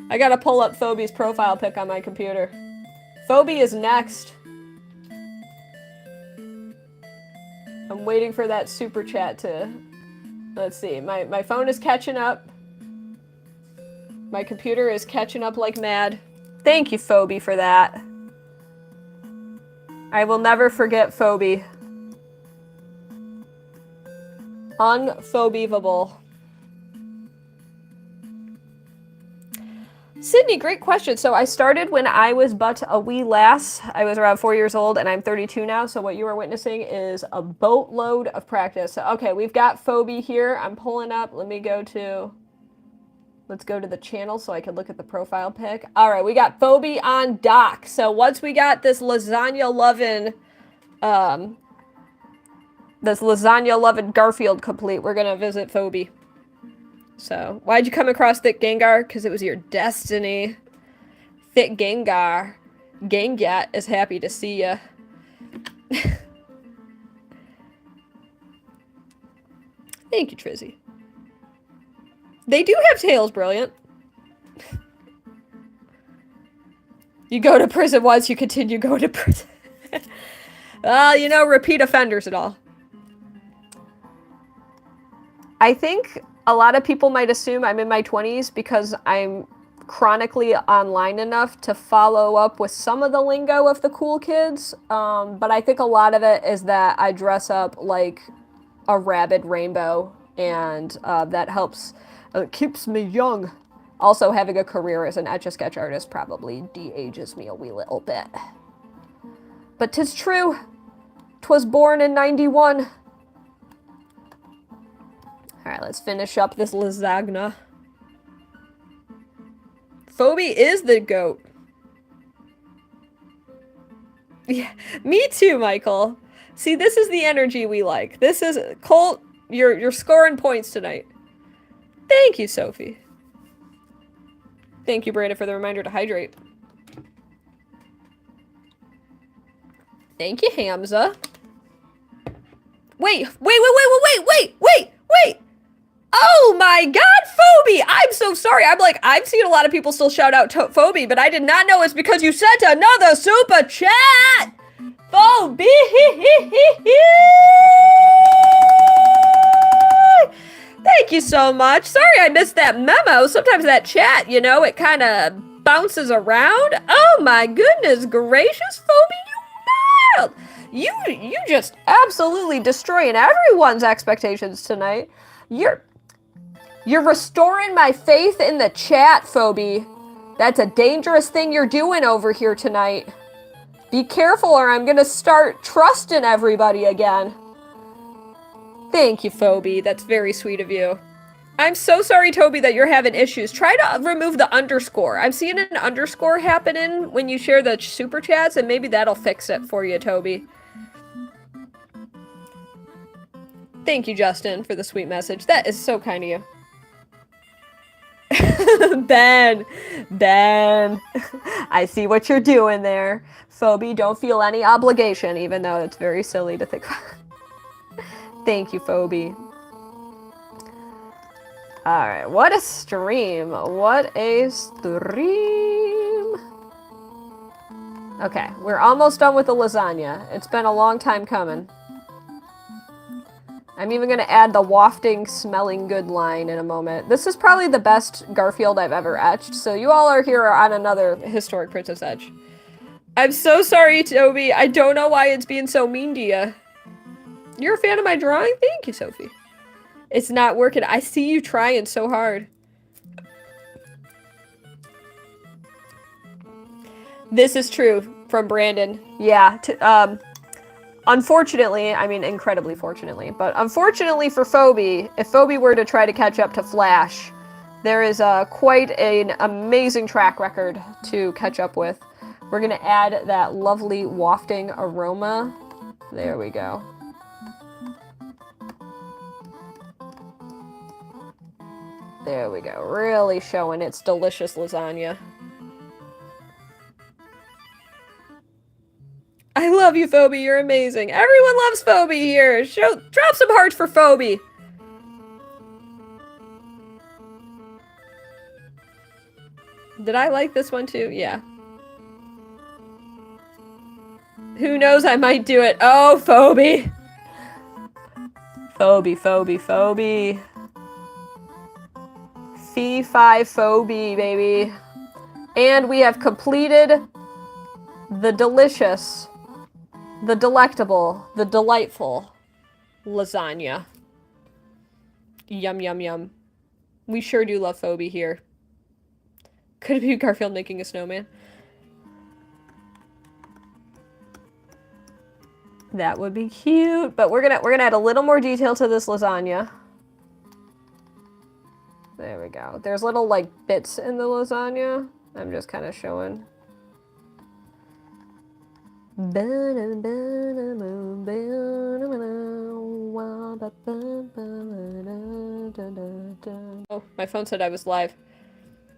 I gotta pull up Phoebe's profile pic on my computer. Phoebe is next. I'm waiting for that super chat to... Let's see. My phone is catching up. My computer is catching up like mad. Thank you, Phoebe, for that. I will never forget Phoebe. Unphobeable. Sydney, great question. So I started when I was but a wee lass. I was around 4 years old and I'm 32 now. So what you are witnessing is a boatload of practice. So, okay, we've got Phoebe here. I'm pulling up. Let's go to the channel so I can look at the profile pic. All right, we got Phoebe on dock. So once we got this lasagna loving Garfield complete, we're gonna visit Phoebe. So, why'd you come across Thick Gengar? Because it was your destiny. Thick Gengar. Gengat is happy to see ya. Thank you, Trizzy. They do have tails, brilliant. You go to prison once, you continue going to prison. Well, you know, repeat offenders and all. I think a lot of people might assume I'm in my 20s because I'm chronically online enough to follow up with some of the lingo of the cool kids. But I think a lot of it is that I dress up like a rabid rainbow, and that helps, keeps me young. Also, having a career as an Etch A Sketch artist probably de-ages me a wee little bit. But 'tis true. 'Twas born in 91. Alright, let's finish up this lasagna. Phoebe is the goat. Yeah, me too, Michael. See, this is the energy we like. This is... Colt, you're scoring points tonight. Thank you, Sophie. Thank you, Brandon, for the reminder to hydrate. Thank you, Hamza. Wait. Oh my God, Phoebe! I'm so sorry. I've seen a lot of people still shout out to Phoebe, but I did not know it's because you sent another super chat! Phoebe! Thank you so much. Sorry I missed that memo. Sometimes that chat, you know, it kind of bounces around. Oh my goodness gracious, Phoebe, you mild! You just absolutely destroying everyone's expectations tonight. You're restoring my faith in the chat, Phoebe. That's a dangerous thing you're doing over here tonight. Be careful or I'm gonna start trusting everybody again. Thank you, Phoebe. That's very sweet of you. I'm so sorry, Toby, that you're having issues. Try to remove the underscore. I'm seeing an underscore happening when you share the super chats, and maybe that'll fix it for you, Toby. Thank you, Justin, for the sweet message. That is so kind of you. Ben, I see what you're doing there. Phoebe, don't feel any obligation, even though it's very silly to think about. Thank you, Phoebe. Alright, what a stream. What a stream. Okay, we're almost done with the lasagna. It's been a long time coming. I'm even gonna add the wafting, smelling good line in a moment. This is probably the best Garfield I've ever etched, so you all are here on another historic Princess Etch. I'm so sorry, Toby. I don't know why it's being so mean to you. You're a fan of my drawing? Thank you, Sophie. It's not working. I see you trying so hard. This is true from Brandon. Yeah, unfortunately, I mean incredibly fortunately, but unfortunately for Phoebe, if Phoebe were to try to catch up to Flash, there is quite an amazing track record to catch up with. We're gonna add that lovely wafting aroma. There we go. There we go. Really showing its delicious lasagna. I love you, Phoebe. You're amazing. Everyone loves Phoebe here. Drop some hearts for Phoebe. Did I like this one too? Yeah. Who knows? I might do it. Oh, Phoebe. Phoebe. Fee, fi, Phoebe, baby. And we have completed the delicious, the delectable, the delightful lasagna. Yum, yum, yum. We sure do love Phoebe here. Could it be Garfield making a snowman? That would be cute, but we're gonna add a little more detail to this lasagna. There we go. There's little like bits in the lasagna. I'm just kind of showing. Oh, my phone said I was live.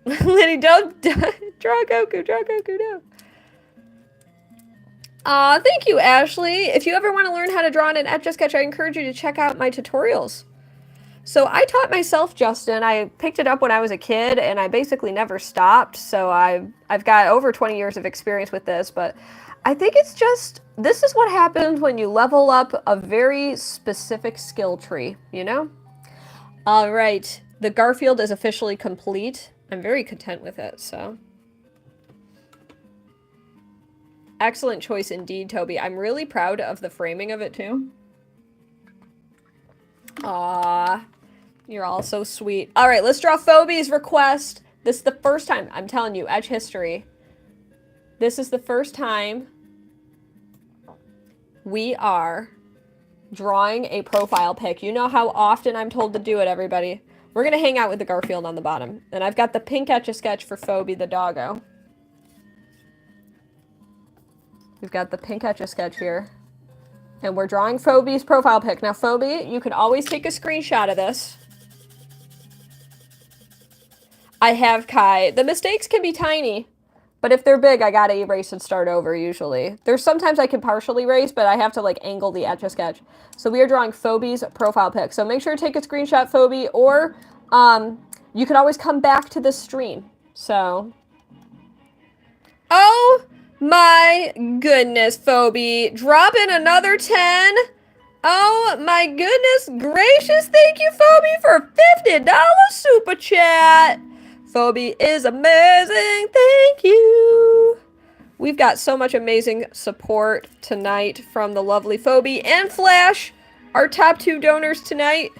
Lenny, don't draw Goku, no. Thank you, Ashley. If you ever want to learn how to draw in an Etch A Sketch, I encourage you to check out my tutorials. So I taught myself, Justin. I picked it up when I was a kid, and I basically never stopped. So I've got over 20 years of experience with this, but I think it's just, this is what happens when you level up a very specific skill tree, you know? All right, the Garfield is officially complete. I'm very content with it, so. Excellent choice indeed, Toby. I'm really proud of the framing of it, too. Aww. You're all so sweet. All right, let's draw Phoebe's request. This is the first time, I'm telling you, Etch history. This is the first time we are drawing a profile pic. You know how often I'm told to do it, everybody. We're going to hang out with the Garfield on the bottom. And I've got the pink Etch A Sketch for Phoebe the doggo. We've got the pink Etch A Sketch here. And we're drawing Phoebe's profile pic. Now, Phoebe, you can always take a screenshot of this. I have Kai. The mistakes can be tiny, But if they're big, I gotta erase and start over usually. There's sometimes I can partially erase, but I have to like angle the Etch A Sketch. So we are drawing Phoebe's profile pic. So make sure to take a screenshot, Phoebe, or you can always come back to the stream. So, oh my goodness, Phoebe, drop in another 10. Oh my goodness gracious, thank you, Phoebe, for $50 super chat. Phoebe is amazing, thank you. We've got so much amazing support tonight from the lovely Phoebe and Flash, our top 2 donors tonight.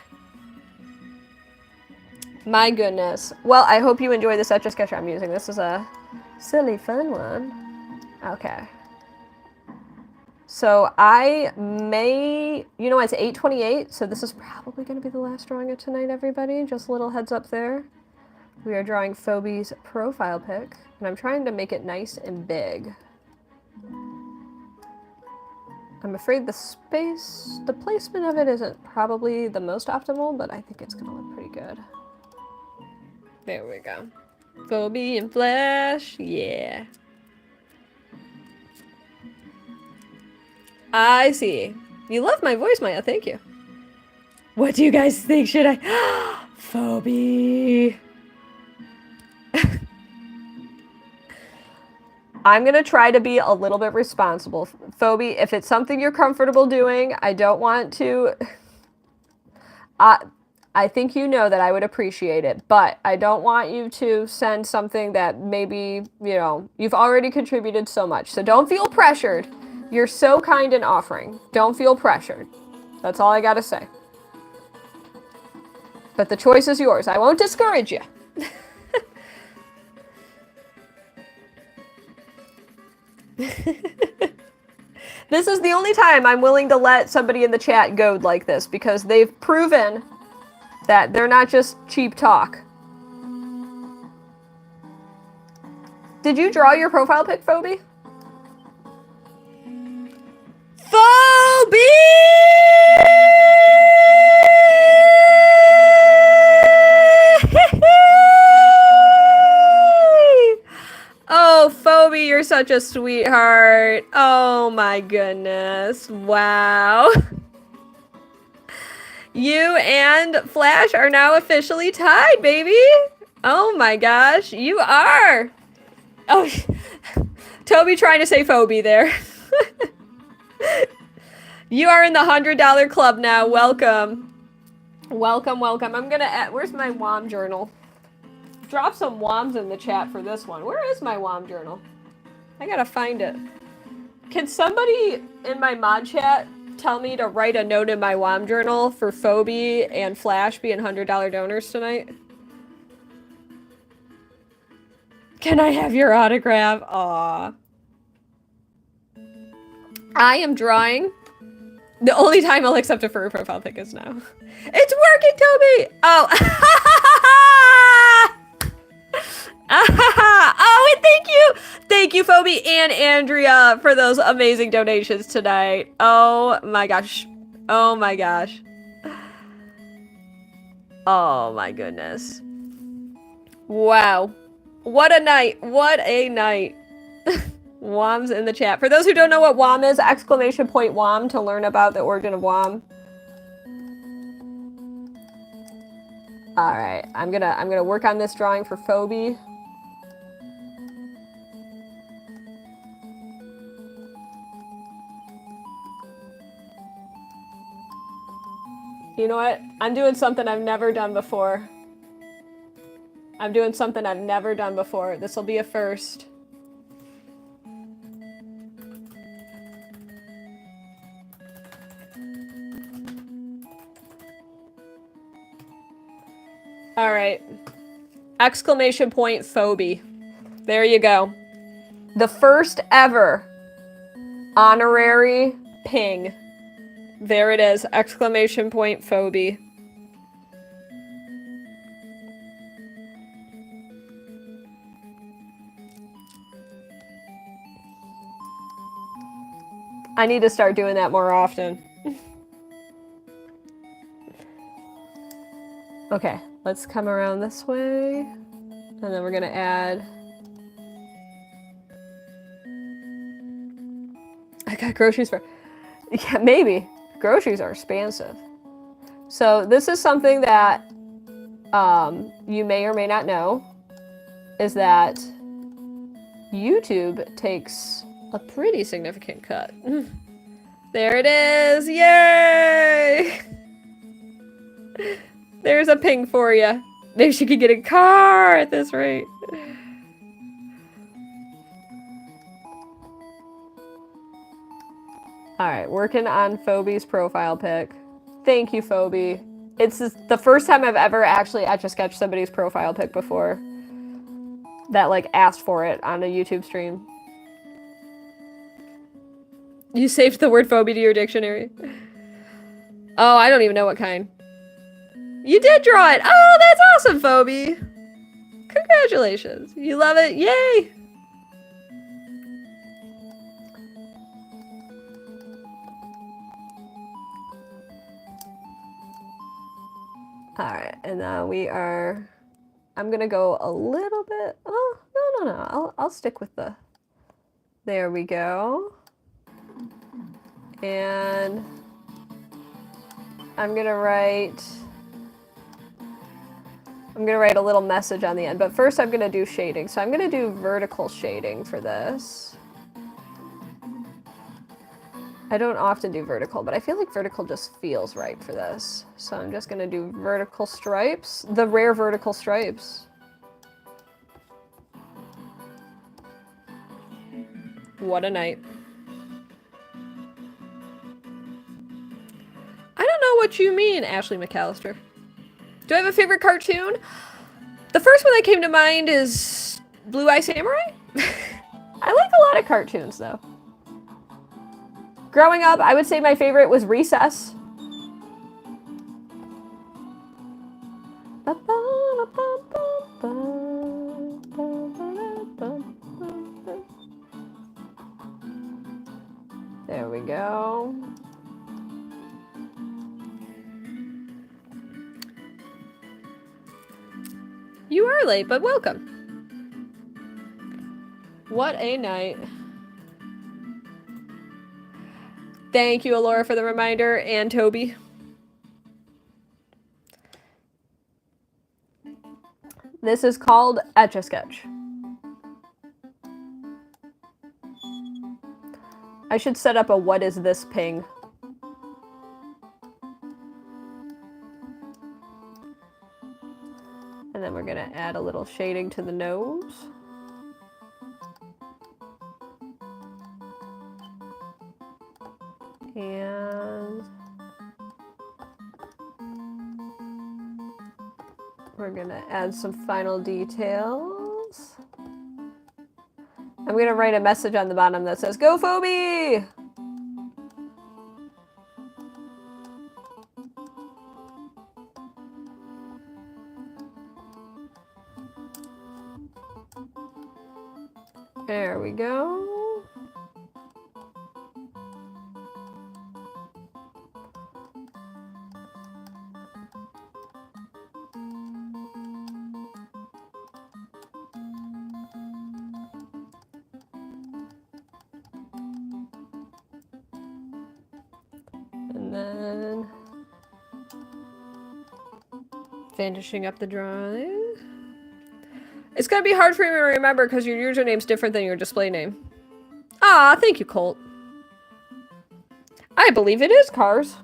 My goodness. Well, I hope you enjoy this Etch A Sketch I'm using. This is a silly fun one. Okay. So I may, you know, it's 8:28, so this is probably going to be the last drawing of tonight, everybody. Just a little heads up there. We are drawing Phoebe's profile pic, and I'm trying to make it nice and big. I'm afraid the placement of it isn't probably the most optimal, but I think it's going to look pretty good. There we go. Phoebe and Flash, yeah. I see. You love my voice, Maya, thank you. What do you guys think? Should I? Phoebe. I'm going to try to be a little bit responsible. Phoebe, if it's something you're comfortable doing, I don't want to... I think you know that I would appreciate it, but I don't want you to send something that maybe, you know, you've already contributed so much. So don't feel pressured. You're so kind in offering. Don't feel pressured. That's all I got to say. But the choice is yours. I won't discourage you. This is the only time I'm willing to let somebody in the chat goad like this, because they've proven that they're not just cheap talk. Did you draw your profile pic, Phoebe? Phoebe! Oh, Phoebe, you're such a sweetheart. Oh my goodness. Wow. You and Flash are now officially tied, baby. Oh my gosh, you are. Oh, Toby trying to say Phoebe there. You are in the $100 club now. Welcome. Welcome, welcome. I'm gonna add, where's my WOM journal? Drop some WOMs in the chat for this one. Where is my WOM journal? I gotta find it. Can somebody in my mod chat tell me to write a note in my WOM journal for Phoebe and Flash being $100 donors tonight? Can I have your autograph? Aw. I am drawing. The only time I'll accept a furry profile pic is now. It's working, Toby! Oh. Oh, and thank you! Thank you, Phoebe and Andrea, for those amazing donations tonight. Oh my gosh. Oh my gosh. Oh my goodness. Wow. What a night. What a night. WOM's in the chat. For those who don't know what WOM is, exclamation point WOM to learn about the origin of WOM. All right, I'm gonna work on this drawing for Phoebe. You know what? I'm doing something I've never done before. I'm doing something I've never done before. This will be a first. All right. Exclamation point Phoebe. There you go. The first ever honorary ping. There it is. Exclamation point Phoebe. I need to start doing that more often. Okay, let's come around this way. And then we're gonna add got groceries for... Yeah, maybe. Groceries are expensive. So this is something that you may or may not know, is that YouTube takes a pretty significant cut. There it is! Yay! There's a ping for you. Maybe she could get a car at this rate. Alright, working on Phoebe's profile pic. Thank you, Phoebe. It's the first time I've ever actually Etch A Sketch somebody's profile pic before. That, like, asked for it on a YouTube stream. You saved the word Phoebe to your dictionary. Oh, I don't even know what kind. You did draw it! Oh, that's awesome, Phoebe! Congratulations. You love it? Yay! Alright, and now we are... I'm gonna go a little bit... Oh, no. I'll stick with the... There we go. And... I'm gonna write a little message on the end, but first I'm gonna do shading. So I'm gonna do vertical shading for this. I don't often do vertical, but I feel like vertical just feels right for this. So I'm just gonna do vertical stripes, the rare vertical stripes. What a night. I don't know what you mean, Ashley McAllister. Do I have a favorite cartoon? The first one that came to mind is Blue Eye Samurai. I like a lot of cartoons, though. Growing up, I would say my favorite was Recess. There we go. You are late, but welcome. What a night. Thank you, Alora, for the reminder, and Toby. This is called Etch A Sketch. I should set up a what is this ping. And then we're gonna add a little shading to the nose. And we're gonna add some final details. I'm gonna write a message on the bottom that says, "Go Phoebe!" There we go. And then finishing up the drawing. It's gonna be hard for me to remember because your username's different than your display name. Ah, thank you, Colt. I believe it is Cars.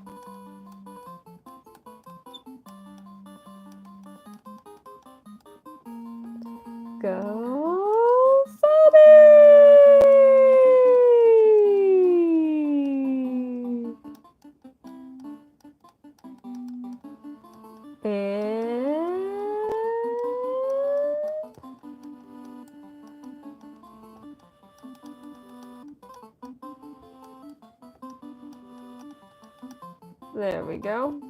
Go Phoebe! There we go.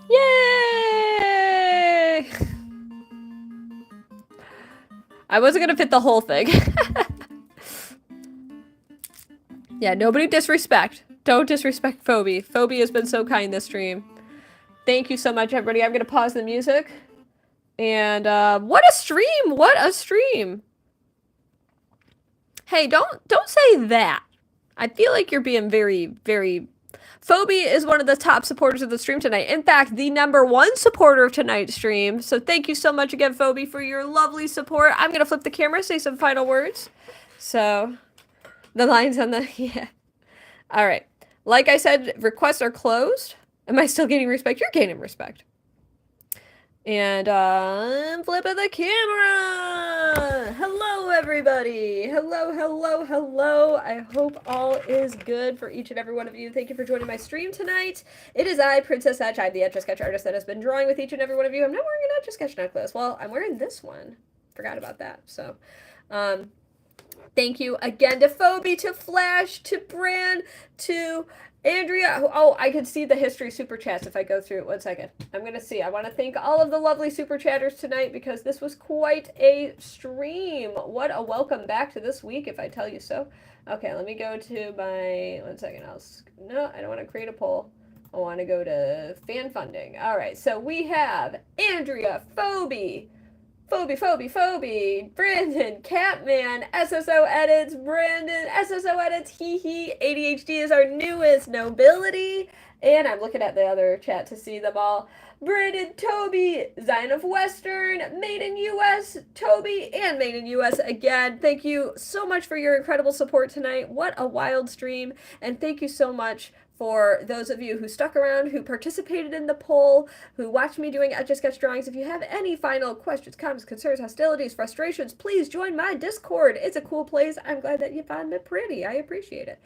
Yay! I wasn't gonna fit the whole thing. Yeah, nobody disrespect. Don't disrespect Phoebe. Phoebe has been so kind this stream. Thank you so much, everybody. I'm gonna pause the music. And, what a stream! What a stream! Hey, don't say that. I feel like you're being very, very. Phoebe is one of the top supporters of the stream tonight. In fact, the #1 supporter of tonight's stream. So thank you so much again, Phoebe, for your lovely support. I'm gonna flip the camera, say some final words. So, the lines on the yeah. All right. Like I said, requests are closed. Am I still gaining respect? You're gaining respect. And I'm flipping the camera. Hello, everybody. Hello, hello, hello. I hope all is good for each and every one of you. Thank you for joining my stream tonight. It is I, Princess Etch. I'm the Etch A Sketch artist that has been drawing with each and every one of you. I'm not wearing an Etch A Sketch necklace. Well, I'm wearing this one. Forgot about that. So, thank you again to Phoebe, to Flash, to Bran, to Andrea. Oh, I can see the history super chats if I go through it. 1 second. I'm going to see. I want to thank all of the lovely super chatters tonight because this was quite a stream. What a welcome back to this week, if I tell you so. Okay, let me go to my... 1 second. No, I don't want to create a poll. I want to go to fan funding. All right, so we have Andrea, Phoebe, Brandon, Catman, SSO Edits, Brandon, SSO Edits, hee, ADHD is our newest nobility, and I'm looking at the other chat to see them all. Brandon, Toby, Zion of Western, Made in US, Toby, and Made in US again. Thank you so much for your incredible support tonight. What a wild stream, and thank you so much for those of you who stuck around, who participated in the poll, who watched me doing Etch A Sketch drawings. If you have any final questions, comments, concerns, hostilities, frustrations, please join my Discord. It's a cool place. I'm glad that you found it pretty. I appreciate it.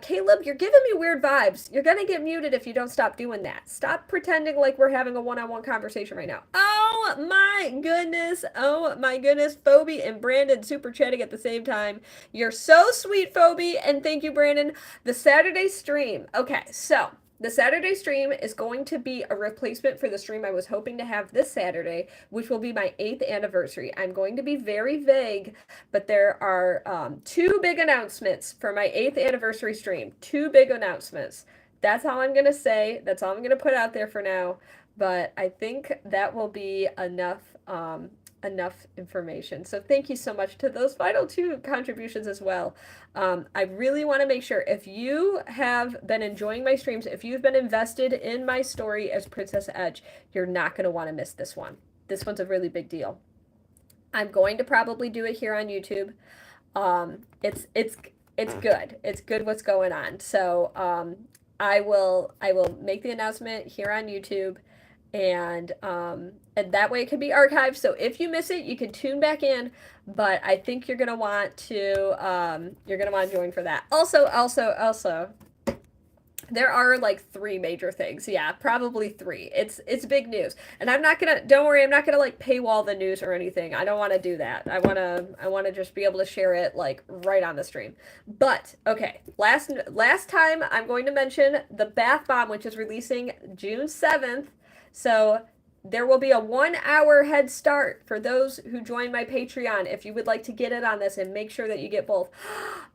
Caleb, you're giving me weird vibes. You're gonna get muted if you don't stop doing that. Stop pretending like we're having a one-on-one conversation right now. Oh my goodness. Oh my goodness. Phoebe and Brandon super chatting at the same time. You're so sweet, Phoebe, and thank you, Brandon. The Saturday stream. Okay, so the Saturday stream is going to be a replacement for the stream I was hoping to have this Saturday, which will be my 8th anniversary. I'm going to be very vague, but there are 2 big announcements for my 8th anniversary stream. 2 big announcements. That's all I'm going to say. That's all I'm going to put out there for now. But I think that will be enough information. So thank you so much to those final 2 contributions as well. I really want to make sure if you have been enjoying my streams, if you've been invested in my story as Princess Edge, you're not going to want to miss this one. This one's a really big deal. I'm going to probably do it here on YouTube. It's good. It's good what's going on. So I will make the announcement here on YouTube. And that way it can be archived. So if you miss it, you can tune back in. But I think you're gonna want to join for that. Also, there are like 3 major things. Yeah, probably 3. It's big news. And don't worry, I'm not gonna like paywall the news or anything. I don't want to do that. I wanna just be able to share it like right on the stream. But okay, last time I'm going to mention the Bath Bomb, which is releasing June 7th. So there will be a 1-hour head start for those who join my Patreon if you would like to get in on this and make sure that you get both.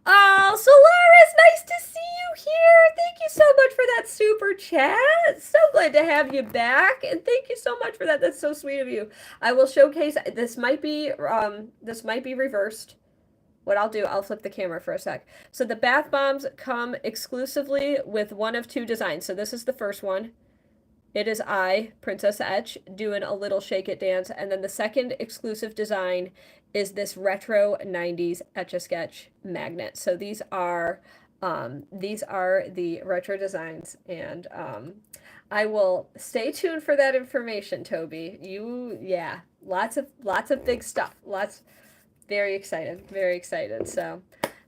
Oh, Solaris, nice to see you here. Thank you so much for that super chat. So glad to have you back, and thank you so much for that. That's so sweet of you. I will showcase. This might be reversed. What I'll do, I'll flip the camera for a sec. So the bath bombs come exclusively with one of 2 designs. So this is the first one. It is I, Princess Etch, doing a little shake it dance. And then the second exclusive design is this retro 90s Etch A Sketch magnet. So these are the retro designs, and I will stay tuned for that information, Toby. Lots of big stuff. Very excited. So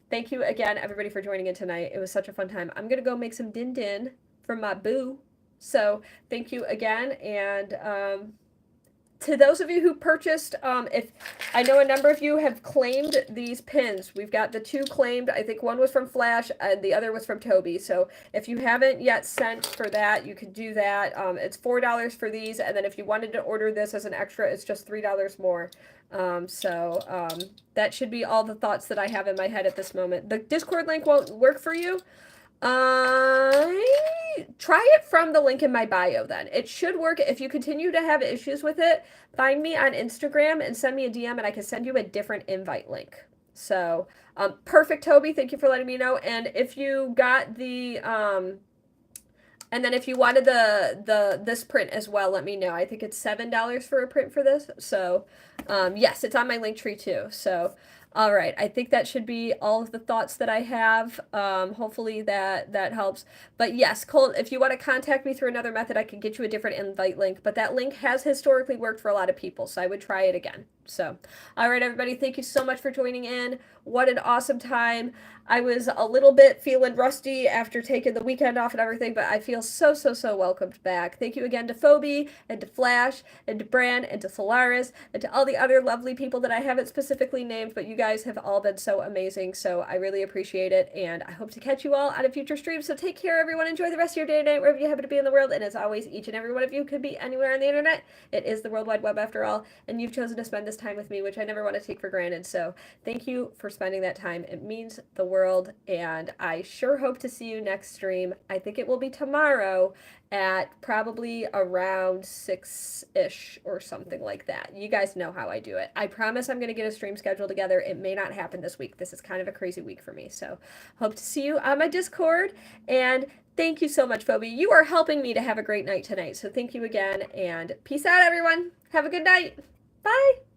thank you again, everybody, for joining in tonight. It was such a fun time. I'm gonna go make some din din from my boo. So thank you again, and to those of you who purchased, if I know a number of you have claimed these pins. We've got the 2 claimed. I think one was from Flash and the other was from Toby. So if you haven't yet sent for that, you could do that. It's $4 for these, and then if you wanted to order this as an extra, it's just $3 more. That should be all the thoughts that I have in my head at this moment. The Discord link won't work for you. Try it from the link in my bio then. It should work. If you continue to have issues with it, find me on Instagram and send me a DM, and I can send you a different invite link. So, perfect, Toby. Thank you for letting me know. And if you got the and then if you wanted the this print as well, let me know. I think it's $7 for a print for this. So, yes, it's on my link tree too. So, all right, I think that should be all of the thoughts that I have. Hopefully that helps. But yes, Cole, if you want to contact me through another method, I can get you a different invite link. But that link has historically worked for a lot of people, so I would try it again. So, all right, everybody, thank you so much for joining in. What an awesome time. I was a little bit feeling rusty after taking the weekend off and everything, but I feel so welcomed back. Thank you again to Phoebe and to Flash and to Bran and to Solaris and to all the other lovely people that I haven't specifically named, but you guys have all been so amazing, so I really appreciate it, and I hope to catch you all on a future stream. So take care, everyone. Enjoy the rest of your day and night, wherever you happen to be in the world, and as always, each and every one of you could be anywhere on the internet. It is the World Wide Web after all, and you've chosen to spend this time with me, which I never want to take for granted, so thank you for spending that time. It means the world, and I sure hope to see you next stream. I think it will be tomorrow at probably around 6-ish or something like that. You guys know how I do it. I promise I'm going to get a stream schedule together. It may not happen this week. This is kind of a crazy week for me. So hope to see you on my Discord. And thank you so much, Phoebe. You are helping me to have a great night tonight. So thank you again. And peace out, everyone. Have a good night. Bye.